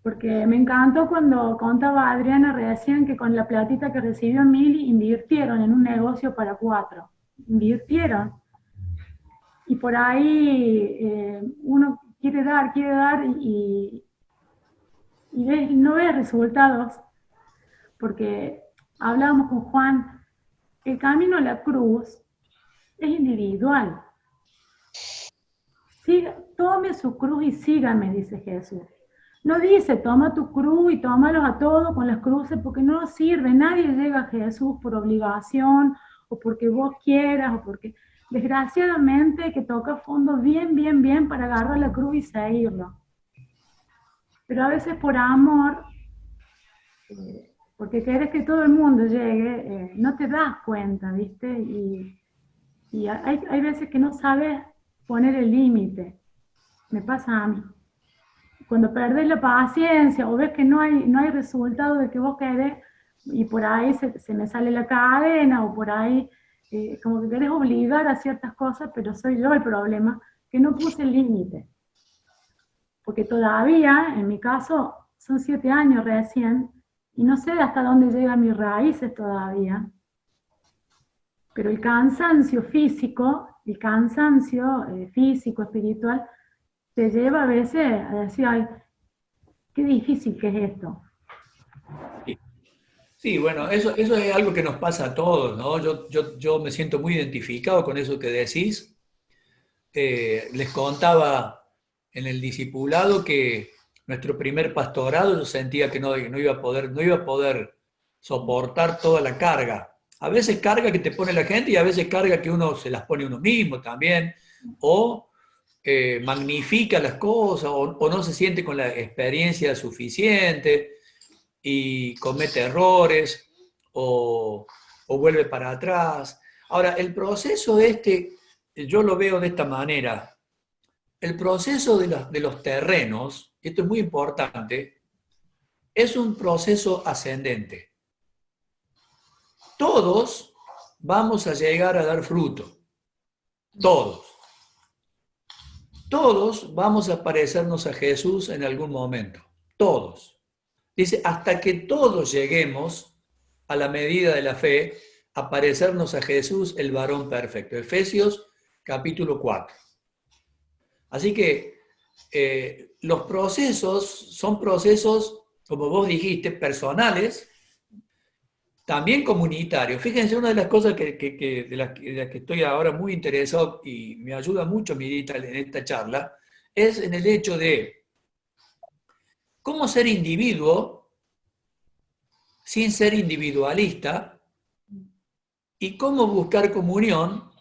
Porque me encantó cuando contaba Adriana recién que con la platita que recibió Mili invirtieron en un negocio para 4. Invirtieron. Y por ahí uno quiere dar y no ve resultados. Porque hablábamos con Juan, el camino a la cruz es individual. Tome su cruz y sígame, dice Jesús. No dice, toma tu cruz y tómalos a todos con las cruces, porque no sirve. Nadie llega a Jesús por obligación, o porque vos quieras, o porque... Desgraciadamente hay que tocar fondo bien para agarrar la cruz y seguirlo. Pero a veces por amor, porque querés que todo el mundo llegue, no te das cuenta, ¿viste? Y hay veces que no sabes poner el límite. Me pasa a mí. Cuando perdés la paciencia o ves que no hay resultado de que vos querés, y por ahí se me sale la cadena, o por ahí como que querés obligar a ciertas cosas, pero soy yo el problema, que no puse el límite. Porque todavía, en mi caso, son 7 años recién, y no sé hasta dónde llegan mis raíces todavía. Pero el cansancio físico, espiritual, te lleva a veces a decir, ay, qué difícil que es esto. Sí, bueno, eso es algo que nos pasa a todos, ¿no? Yo me siento muy identificado con eso que decís. Les contaba en el discipulado que nuestro primer pastorado yo sentía que no iba a poder soportar toda la carga. A veces carga que te pone la gente y a veces carga que uno se las pone uno mismo también. O magnifica las cosas o no se siente con la experiencia suficiente y comete errores o vuelve para atrás. Ahora, el proceso yo lo veo de esta manera. El proceso de los terrenos, esto es muy importante, es un proceso ascendente. Todos vamos a llegar a dar fruto. Todos. Todos vamos a parecernos a Jesús en algún momento. Todos. Dice, hasta que todos lleguemos a la medida de la fe, a parecernos a Jesús, el varón perfecto. Efesios capítulo 4. Así que los procesos son procesos, como vos dijiste, personales, también comunitarios. Fíjense, una de las cosas de las que estoy ahora muy interesado y me ayuda mucho Mirita en esta charla, es en el hecho de cómo ser individuo sin ser individualista y cómo buscar comunión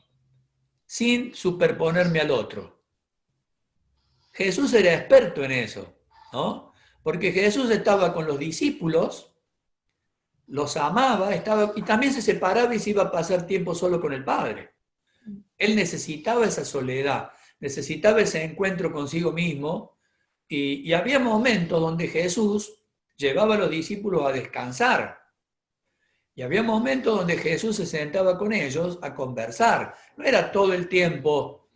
sin superponerme al otro. Jesús era experto en eso, ¿no? Porque Jesús estaba con los discípulos, los amaba, y también se separaba y se iba a pasar tiempo solo con el Padre. Él necesitaba esa soledad, necesitaba ese encuentro consigo mismo, y había momentos donde Jesús llevaba a los discípulos a descansar. Y había momentos donde Jesús se sentaba con ellos a conversar. No era todo el tiempo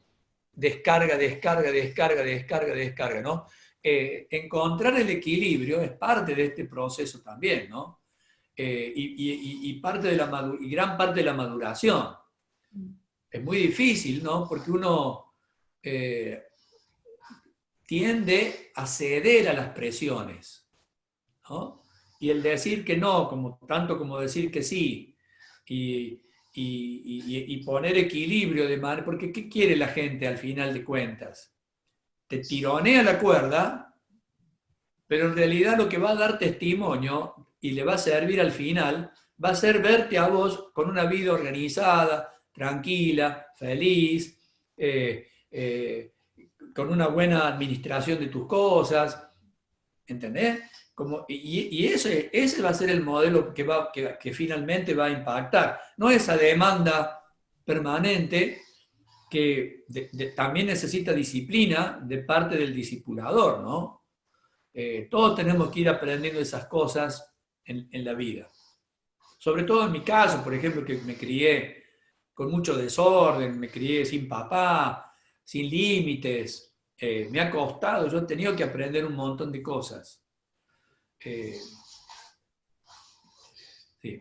descarga, ¿no? Encontrar el equilibrio es parte de este proceso también, ¿no? Y gran parte de la maduración. Es muy difícil, ¿no? Porque uno tiende a ceder a las presiones, ¿no? Y el decir que no, tanto como decir que sí, y poner equilibrio de manera, porque ¿qué quiere la gente al final de cuentas? Te tironea la cuerda, pero en realidad lo que va a dar testimonio y le va a servir al final, va a ser verte a vos con una vida organizada, tranquila, feliz, con una buena administración de tus cosas, ¿entendés? Y ese va a ser el modelo que finalmente va a impactar. No esa demanda permanente que también necesita disciplina de parte del discipulador, ¿no? Todos tenemos que ir aprendiendo esas cosas en la vida. Sobre todo en mi caso, por ejemplo, que me crié con mucho desorden, me crié sin papá, sin límites. Me ha costado, yo he tenido que aprender un montón de cosas. Sí.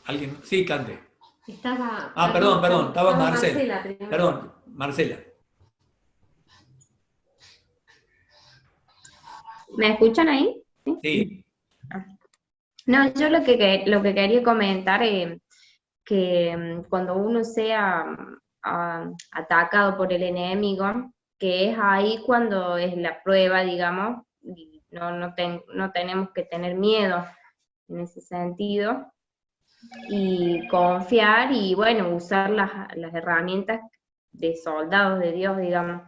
¿Alguien? Sí, Cande. Perdón, estaba Marcela. Perdón, Marcela. ¿Me escuchan ahí? Sí. No, yo lo que quería comentar es que cuando uno sea atacado por el enemigo, que es ahí cuando es la prueba, digamos, y no tenemos que tener miedo en ese sentido, y confiar y, bueno, usar las herramientas de soldados de Dios, digamos,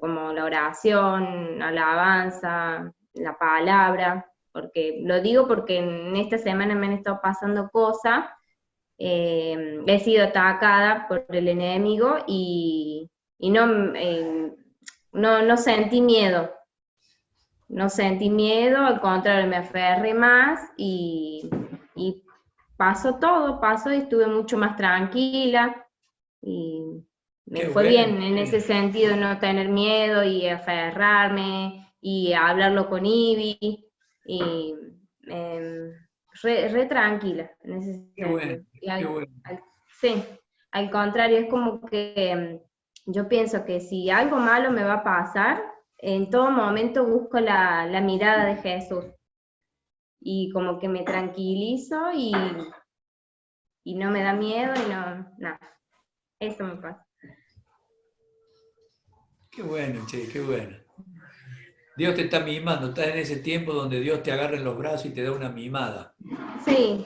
como la oración, la alabanza, la palabra, lo digo porque en esta semana me han estado pasando cosas, he sido atacada por el enemigo y no sentí miedo. No sentí miedo, al contrario, me aferré más y pasó y estuve mucho más tranquila y me fue bien en ese sentido, no tener miedo y aferrarme y hablarlo con Ivy y re tranquila en ese sentido. Qué bueno. Sí, al contrario, es como que yo pienso que si algo malo me va a pasar, en todo momento busco la mirada de Jesús y como que me tranquilizo y no me da miedo y nada, eso me pasa. Qué bueno, che, qué bueno. Dios te está mimando, estás en ese tiempo donde Dios te agarra en los brazos y te da una mimada. Sí,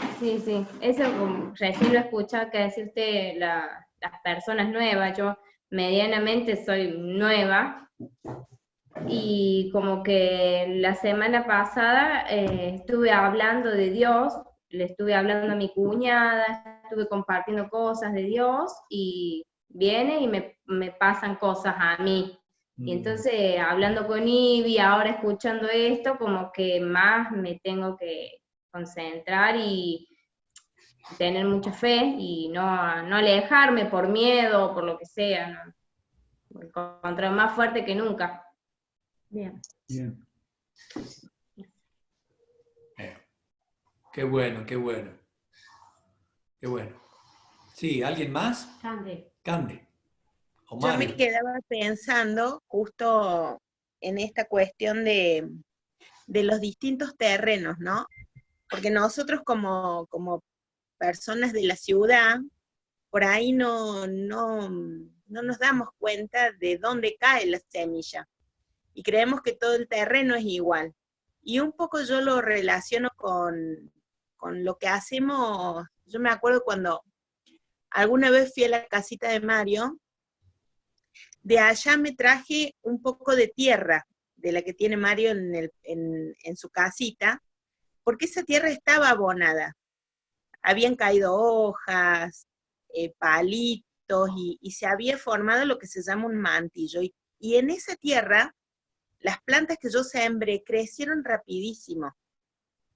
eso como recién lo he escuchado que decirte las personas nuevas. Yo medianamente soy nueva, y como que la semana pasada estuve hablando de Dios, le estuve hablando a mi cuñada, estuve compartiendo cosas de Dios, y viene y me pasan cosas a mí. Y entonces, hablando con Ivy, ahora escuchando esto, como que más me tengo que concentrar y tener mucha fe, y no alejarme por miedo o por lo que sea, ¿no? Contra más fuerte que nunca. Bien. Bien. Qué bueno, qué bueno. Qué bueno. Sí, ¿alguien más? Cande. O Yo Mario. me quedaba pensando justo en esta cuestión de los distintos terrenos, ¿no? Porque nosotros como personas de la ciudad, por ahí no nos damos cuenta de dónde cae la semilla. Y creemos que todo el terreno es igual. Y un poco yo lo relaciono con lo que hacemos. Yo me acuerdo cuando alguna vez fui a la casita de Mario, de allá me traje un poco de tierra, de la que tiene Mario en su casita, porque esa tierra estaba abonada. Habían caído hojas, palitos, y se había formado lo que se llama un mantillo. Y en esa tierra, las plantas que yo sembré crecieron rapidísimo,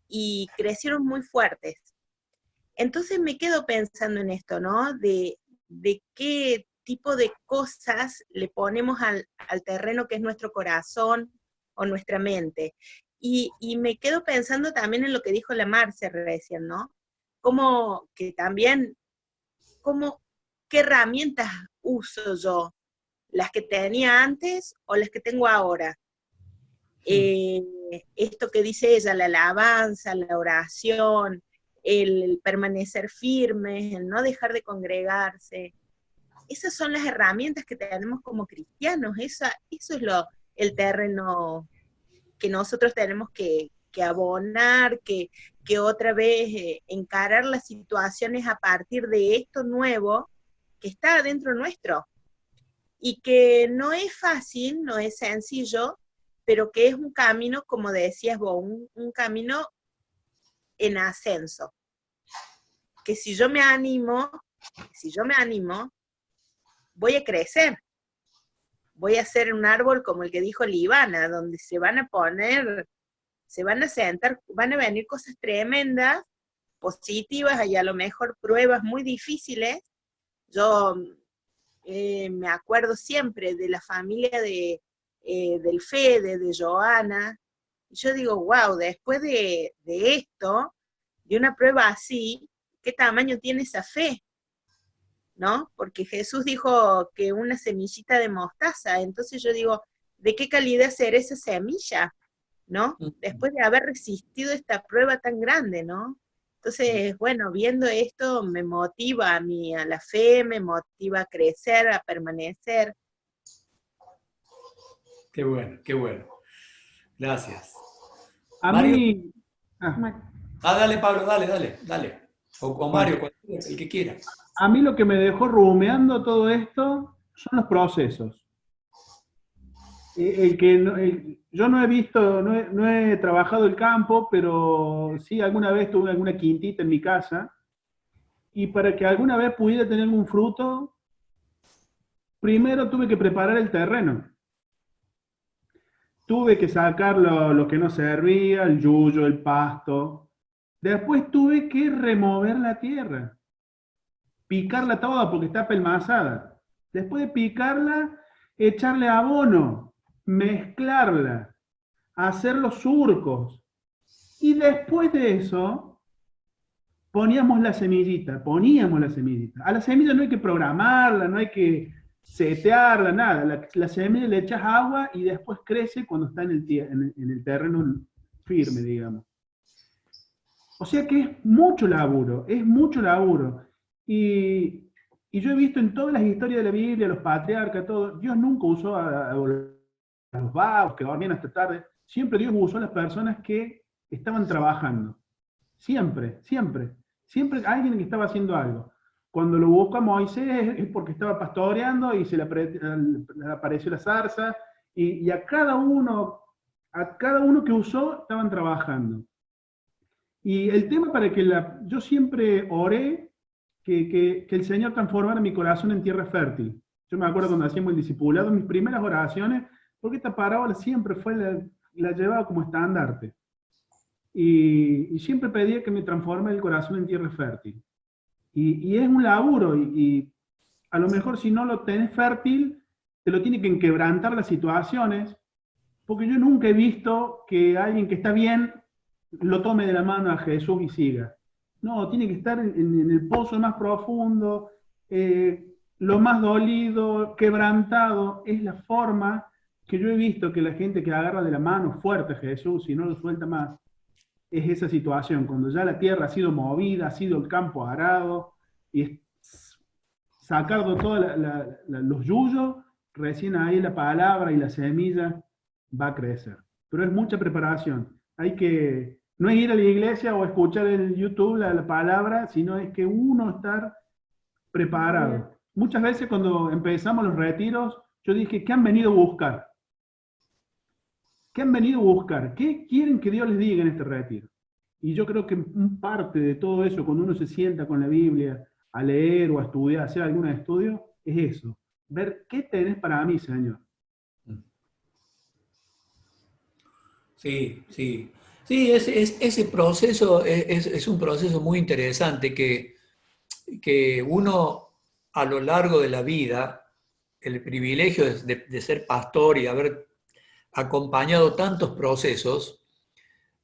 y crecieron muy fuertes. Entonces me quedo pensando en esto, ¿no? De qué tipo de cosas le ponemos al terreno que es nuestro corazón o nuestra mente. Y me quedo pensando también en lo que dijo la Marce recién, ¿no? Como que también, ¿qué herramientas uso yo? ¿Las que tenía antes o las que tengo ahora? Esto que dice ella, la alabanza, la oración, el permanecer firmes, el no dejar de congregarse. Esas son las herramientas que tenemos como cristianos. Eso es el terreno que nosotros tenemos que abonar, que otra vez encarar las situaciones a partir de esto nuevo que está adentro nuestro. Y que no es fácil, no es sencillo, pero que es un camino, como decías vos, un camino en ascenso. Que si yo me animo, voy a crecer. Voy a ser un árbol como el que dijo Livana, donde se van a sentar, van a venir cosas tremendas, positivas, y a lo mejor pruebas muy difíciles. Yo me acuerdo siempre de la familia del Fede, de Joana, y yo digo, wow, después de esto, de una prueba así, ¿qué tamaño tiene esa fe? ¿No? Porque Jesús dijo que una semillita de mostaza, entonces yo digo, ¿de qué calidad será esa semilla? ¿No? Después de haber resistido esta prueba tan grande, ¿no? Entonces, bueno, viendo esto me motiva a mí, a la fe, me motiva a crecer, a permanecer. Qué bueno, qué bueno. Gracias. A Mario. mí... Dale, Pablo, dale. O Mario, el que quiera. A mí lo que me dejó rumeando todo esto son los procesos. Yo no he visto, no he trabajado el campo, pero sí alguna vez tuve alguna quintita en mi casa, y para que alguna vez pudiera tener un fruto, primero tuve que preparar el terreno. Tuve que sacar lo que no servía, el yuyo, el pasto. Después tuve que remover la tierra, picarla toda porque está pelmazada. Después de picarla, echarle abono, mezclarla, hacer los surcos. Y después de eso, poníamos la semillita. A la semilla no hay que programarla, no hay que setearla, nada. La semilla le echas agua y después crece cuando está en el terreno firme, digamos. O sea que es mucho laburo. Y yo he visto en todas las historias de la Biblia, los patriarcas, todo, Dios nunca usó a los vagos que dormían hasta tarde. Siempre Dios usó a las personas que estaban trabajando. Siempre alguien que estaba haciendo algo. Cuando lo busca Moisés es porque estaba pastoreando y se le apareció la zarza, y a cada uno que usó estaban trabajando. Y el tema para que yo siempre oré que el Señor transformara mi corazón en tierra fértil. Yo me acuerdo cuando hacíamos el discipulado, mis primeras oraciones, porque esta parábola siempre la llevaba como estandarte. Y siempre pedía que me transforme el corazón en tierra fértil. Y es un laburo, y a lo mejor si no lo tenés fértil, te lo tiene que quebrantar las situaciones, porque yo nunca he visto que alguien que está bien lo tome de la mano a Jesús y siga. No, tiene que estar en el pozo más profundo, lo más dolido, quebrantado. Es la forma que yo he visto que la gente que agarra de la mano fuerte a Jesús y no lo suelta más, es esa situación, cuando ya la tierra ha sido movida, ha sido el campo arado, y sacar de todos los yuyos, recién ahí la palabra y la semilla va a crecer. Pero es mucha preparación. No es ir a la iglesia o escuchar en YouTube la palabra, sino es que uno estar preparado. Muchas veces cuando empezamos los retiros, yo dije, ¿qué han venido a buscar? ¿Qué han venido a buscar? ¿Qué quieren que Dios les diga en este retiro? Y yo creo que parte de todo eso, cuando uno se sienta con la Biblia a leer o a estudiar, a hacer algún estudio, es eso. Ver qué tenés para mí, Señor. Sí, sí. Sí, ese proceso es un proceso muy interesante que uno a lo largo de la vida, el privilegio de ser pastor y haber acompañado tantos procesos,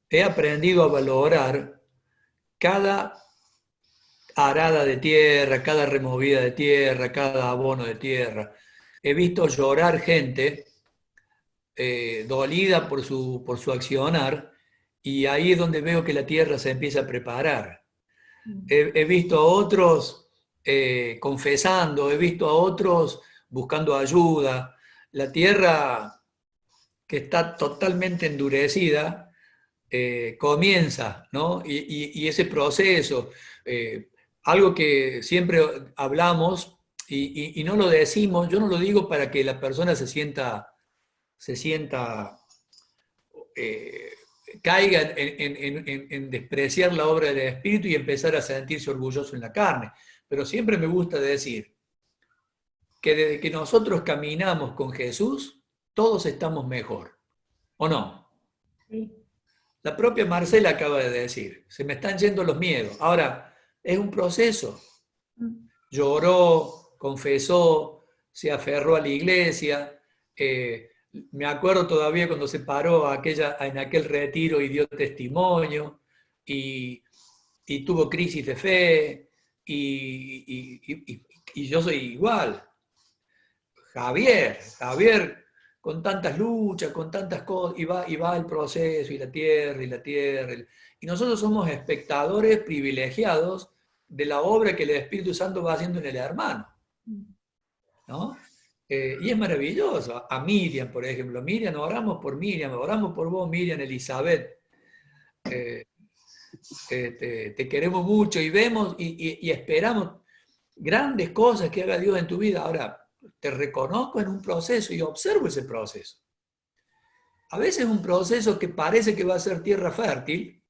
he aprendido a valorar cada arada de tierra, cada removida de tierra, cada abono de tierra. He visto llorar gente dolida por su accionar, y ahí es donde veo que la tierra se empieza a preparar. He visto a otros confesando, he visto a otros buscando ayuda. La tierra que está totalmente endurecida comienza, ¿no? Y ese proceso, algo que siempre hablamos y no lo decimos, yo no lo digo para que la persona se sienta caiga en despreciar la obra del Espíritu y empezar a sentirse orgulloso en la carne. Pero siempre me gusta decir que desde que nosotros caminamos con Jesús, todos estamos mejor. ¿O no? Sí. La propia Marcela acaba de decir, se me están yendo los miedos. Ahora, es un proceso. Lloró, confesó, se aferró a la iglesia. Me acuerdo todavía cuando se paró en aquel retiro y dio testimonio, y tuvo crisis de fe, y yo soy igual. Javier, con tantas luchas, con tantas cosas, y va el proceso, y la tierra. Y nosotros somos espectadores privilegiados de la obra que el Espíritu Santo va haciendo en el hermano, ¿no? Y es maravilloso. A Miriam, por ejemplo. Miriam, oramos por Miriam, oramos por vos, Miriam Elizabeth. Te queremos mucho y vemos y esperamos grandes cosas que haga Dios en tu vida. Ahora, te reconozco en un proceso y observo ese proceso. A veces un proceso que parece que va a ser tierra fértil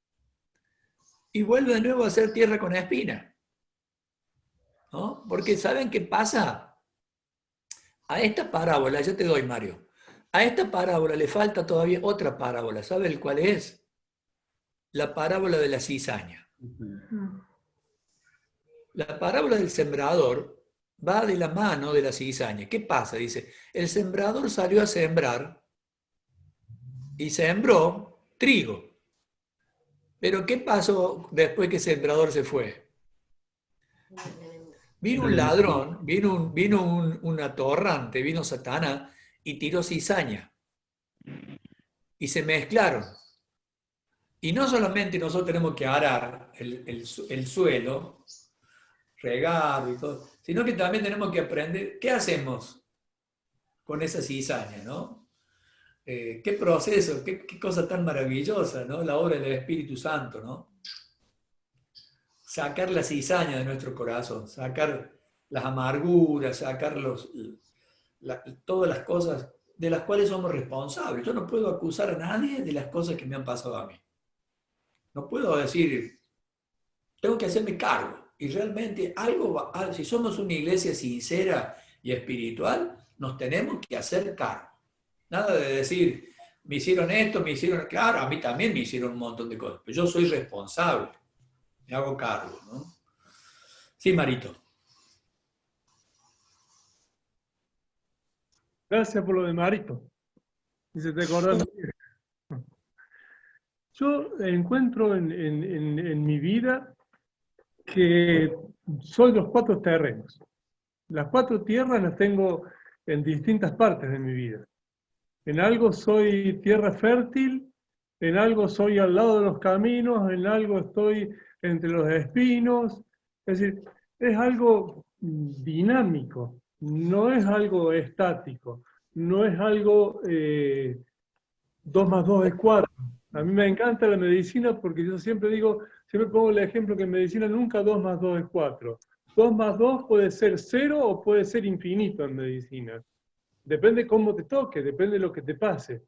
y vuelve de nuevo a ser tierra con espina, ¿no? Porque ¿saben qué pasa? A esta parábola, yo te doy, Mario, a esta parábola le falta todavía otra parábola. ¿Sabe cuál es? La parábola de la cizaña. La parábola del sembrador va de la mano de la cizaña. ¿Qué pasa? Dice, el sembrador salió a sembrar y sembró trigo. Pero ¿qué pasó después que el sembrador se fue? Vino un ladrón, vino un atorrante, vino Satanás y tiró cizaña. Y se mezclaron. Y no solamente nosotros tenemos que arar el suelo, regar y todo, sino que también tenemos que aprender qué hacemos con esa cizaña, ¿no? Qué proceso, qué cosa tan maravillosa, ¿no? La obra del Espíritu Santo, ¿no? sacar la cizaña de nuestro corazón, sacar las amarguras, sacar todas las cosas de las cuales somos responsables. Yo no puedo acusar a nadie de las cosas que me han pasado a mí. No puedo decir, tengo que hacerme cargo. Y realmente si somos una iglesia sincera y espiritual, nos tenemos que hacer cargo. Nada de decir, me hicieron esto, me hicieron... Claro, a mí también me hicieron un montón de cosas, pero yo soy responsable. Me hago cargo, ¿no? Sí, Marito. Gracias por lo de Marito. Dice, te acordás. Yo encuentro en mi vida que soy los 4 terrenos. Las 4 tierras las tengo en distintas partes de mi vida. En algo soy tierra fértil, en algo soy al lado de los caminos, en algo estoy entre los espinos. Es decir, es algo dinámico, no es algo estático, no es algo 2 más 2 es 4. A mí me encanta la medicina porque yo siempre pongo el ejemplo que en medicina nunca 2 más 2 es 4. 2 más 2 puede ser 0 o puede ser infinito en medicina. Depende cómo te toque, depende de lo que te pase.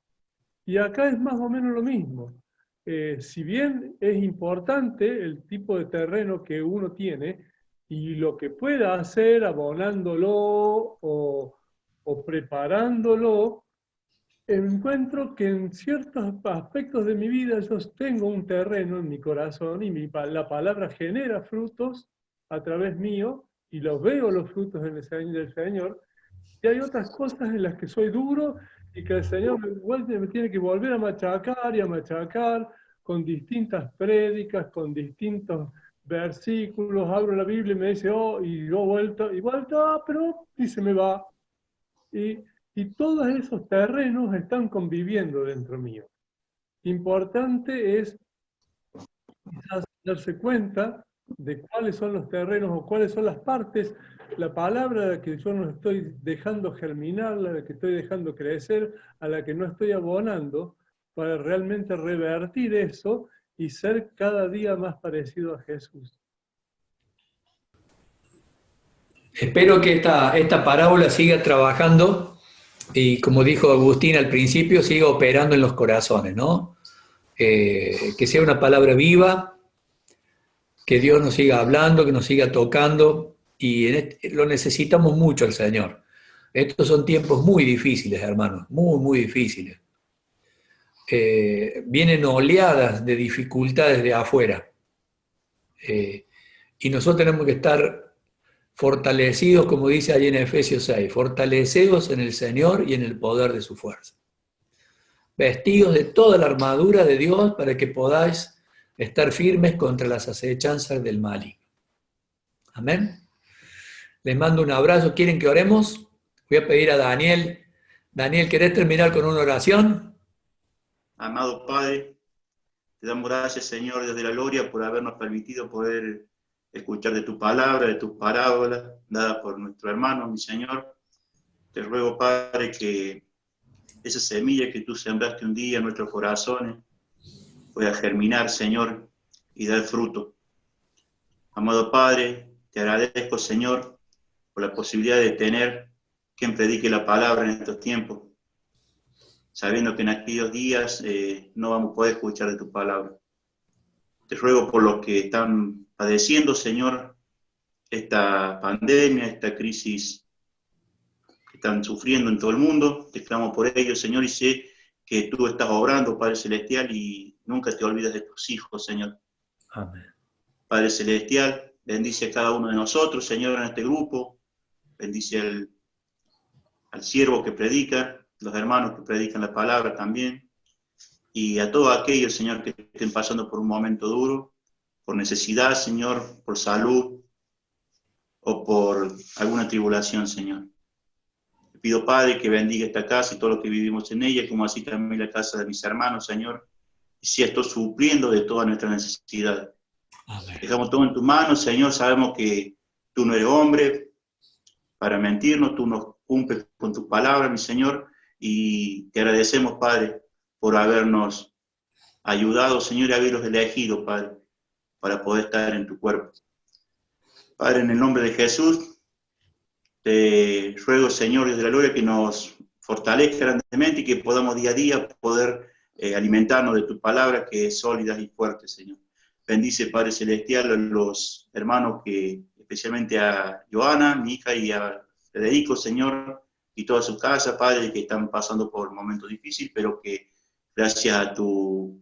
Y acá es más o menos lo mismo. Si bien es importante el tipo de terreno que uno tiene y lo que pueda hacer abonándolo o preparándolo, encuentro que en ciertos aspectos de mi vida yo tengo un terreno en mi corazón y la palabra genera frutos a través mío y los veo los frutos del Señor. Y hay otras cosas en las que soy duro y que el Señor me tiene que volver a machacar y a machacar con distintas prédicas, con distintos versículos. Abro la Biblia y me dice, y yo vuelto, pero y se me va. Y todos esos terrenos están conviviendo dentro mío. Importante es quizás darse cuenta de cuáles son los terrenos o cuáles son las partes, la palabra a la que yo no estoy dejando germinar, la que estoy dejando crecer, a la que no estoy abonando, para realmente revertir eso y ser cada día más parecido a Jesús. Espero que esta parábola siga trabajando y, como dijo Agustín al principio, siga operando en los corazones, ¿no? Que sea una palabra viva, que Dios nos siga hablando, que nos siga tocando, y lo necesitamos mucho al Señor. Estos son tiempos muy difíciles, hermanos, muy, muy difíciles. Vienen oleadas de dificultades de afuera. Y nosotros tenemos que estar fortalecidos, como dice allí en Efesios 6, fortalecidos en el Señor y en el poder de su fuerza. Vestidos de toda la armadura de Dios para que podáis estar firmes contra las acechanzas del maligno. Amén. Les mando un abrazo. ¿Quieren que oremos? Voy a pedir a Daniel. Daniel, ¿querés terminar con una oración? Amado Padre, te damos gracias, Señor, desde la gloria por habernos permitido poder escuchar de tu palabra, de tus parábolas, dadas por nuestro hermano, mi Señor. Te ruego, Padre, que esa semilla que tú sembraste un día en nuestros corazones pueda germinar, Señor, y dar fruto. Amado Padre, te agradezco, Señor, por la posibilidad de tener quien predique la palabra en estos tiempos, sabiendo que en aquellos días no vamos a poder escuchar de tu palabra. Te ruego por los que están padeciendo, Señor, esta pandemia, esta crisis que están sufriendo en todo el mundo. Te clamo por ellos, Señor, y sé que tú estás obrando, Padre Celestial, y nunca te olvidas de tus hijos, Señor. Amén. Padre Celestial, bendice a cada uno de nosotros, Señor, en este grupo. Bendice al siervo que predica, los hermanos que predican la palabra también, y a todos aquellos, Señor, que estén pasando por un momento duro, por necesidad, Señor, por salud o por alguna tribulación, Señor. Te pido, Padre, que bendiga esta casa y todo lo que vivimos en ella, como así también la casa de mis hermanos, Señor, y si esto supliendo de todas nuestras necesidades. Amén. Dejamos todo en tus manos, Señor. Sabemos que tú no eres hombre para mentirnos, tú nos cumples con tu palabra, mi Señor, y te agradecemos, Padre, por habernos ayudado, Señor, y haberlos elegido, Padre, para poder estar en tu cuerpo. Padre, en el nombre de Jesús, te ruego, Señor, Dios de la gloria, que nos fortalezca grandemente y que podamos día a día poder alimentarnos de tu palabra, que es sólida y fuerte, Señor. Bendice, Padre Celestial, a los hermanos especialmente a Joana, mi hija, y a Federico, Señor, y toda su casa, Padre, que están pasando por momentos difíciles, pero que gracias a tu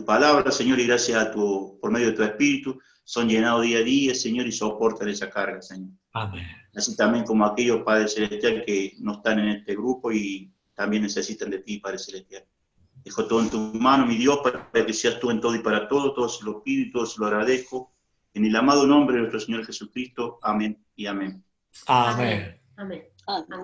palabra, Señor, y gracias por medio de tu Espíritu, son llenados día a día, Señor, y soportan esa carga, Señor. Amén. Así también como aquellos, Padre Celestial, que no están en este grupo y también necesitan de ti, Padre Celestial. Dejo todo en tu mano, mi Dios, para que seas tú en todo y para todo se lo pido y todo se lo agradezco. En el amado nombre de nuestro Señor Jesucristo. Amén y amén. Amén. Amén. Amén.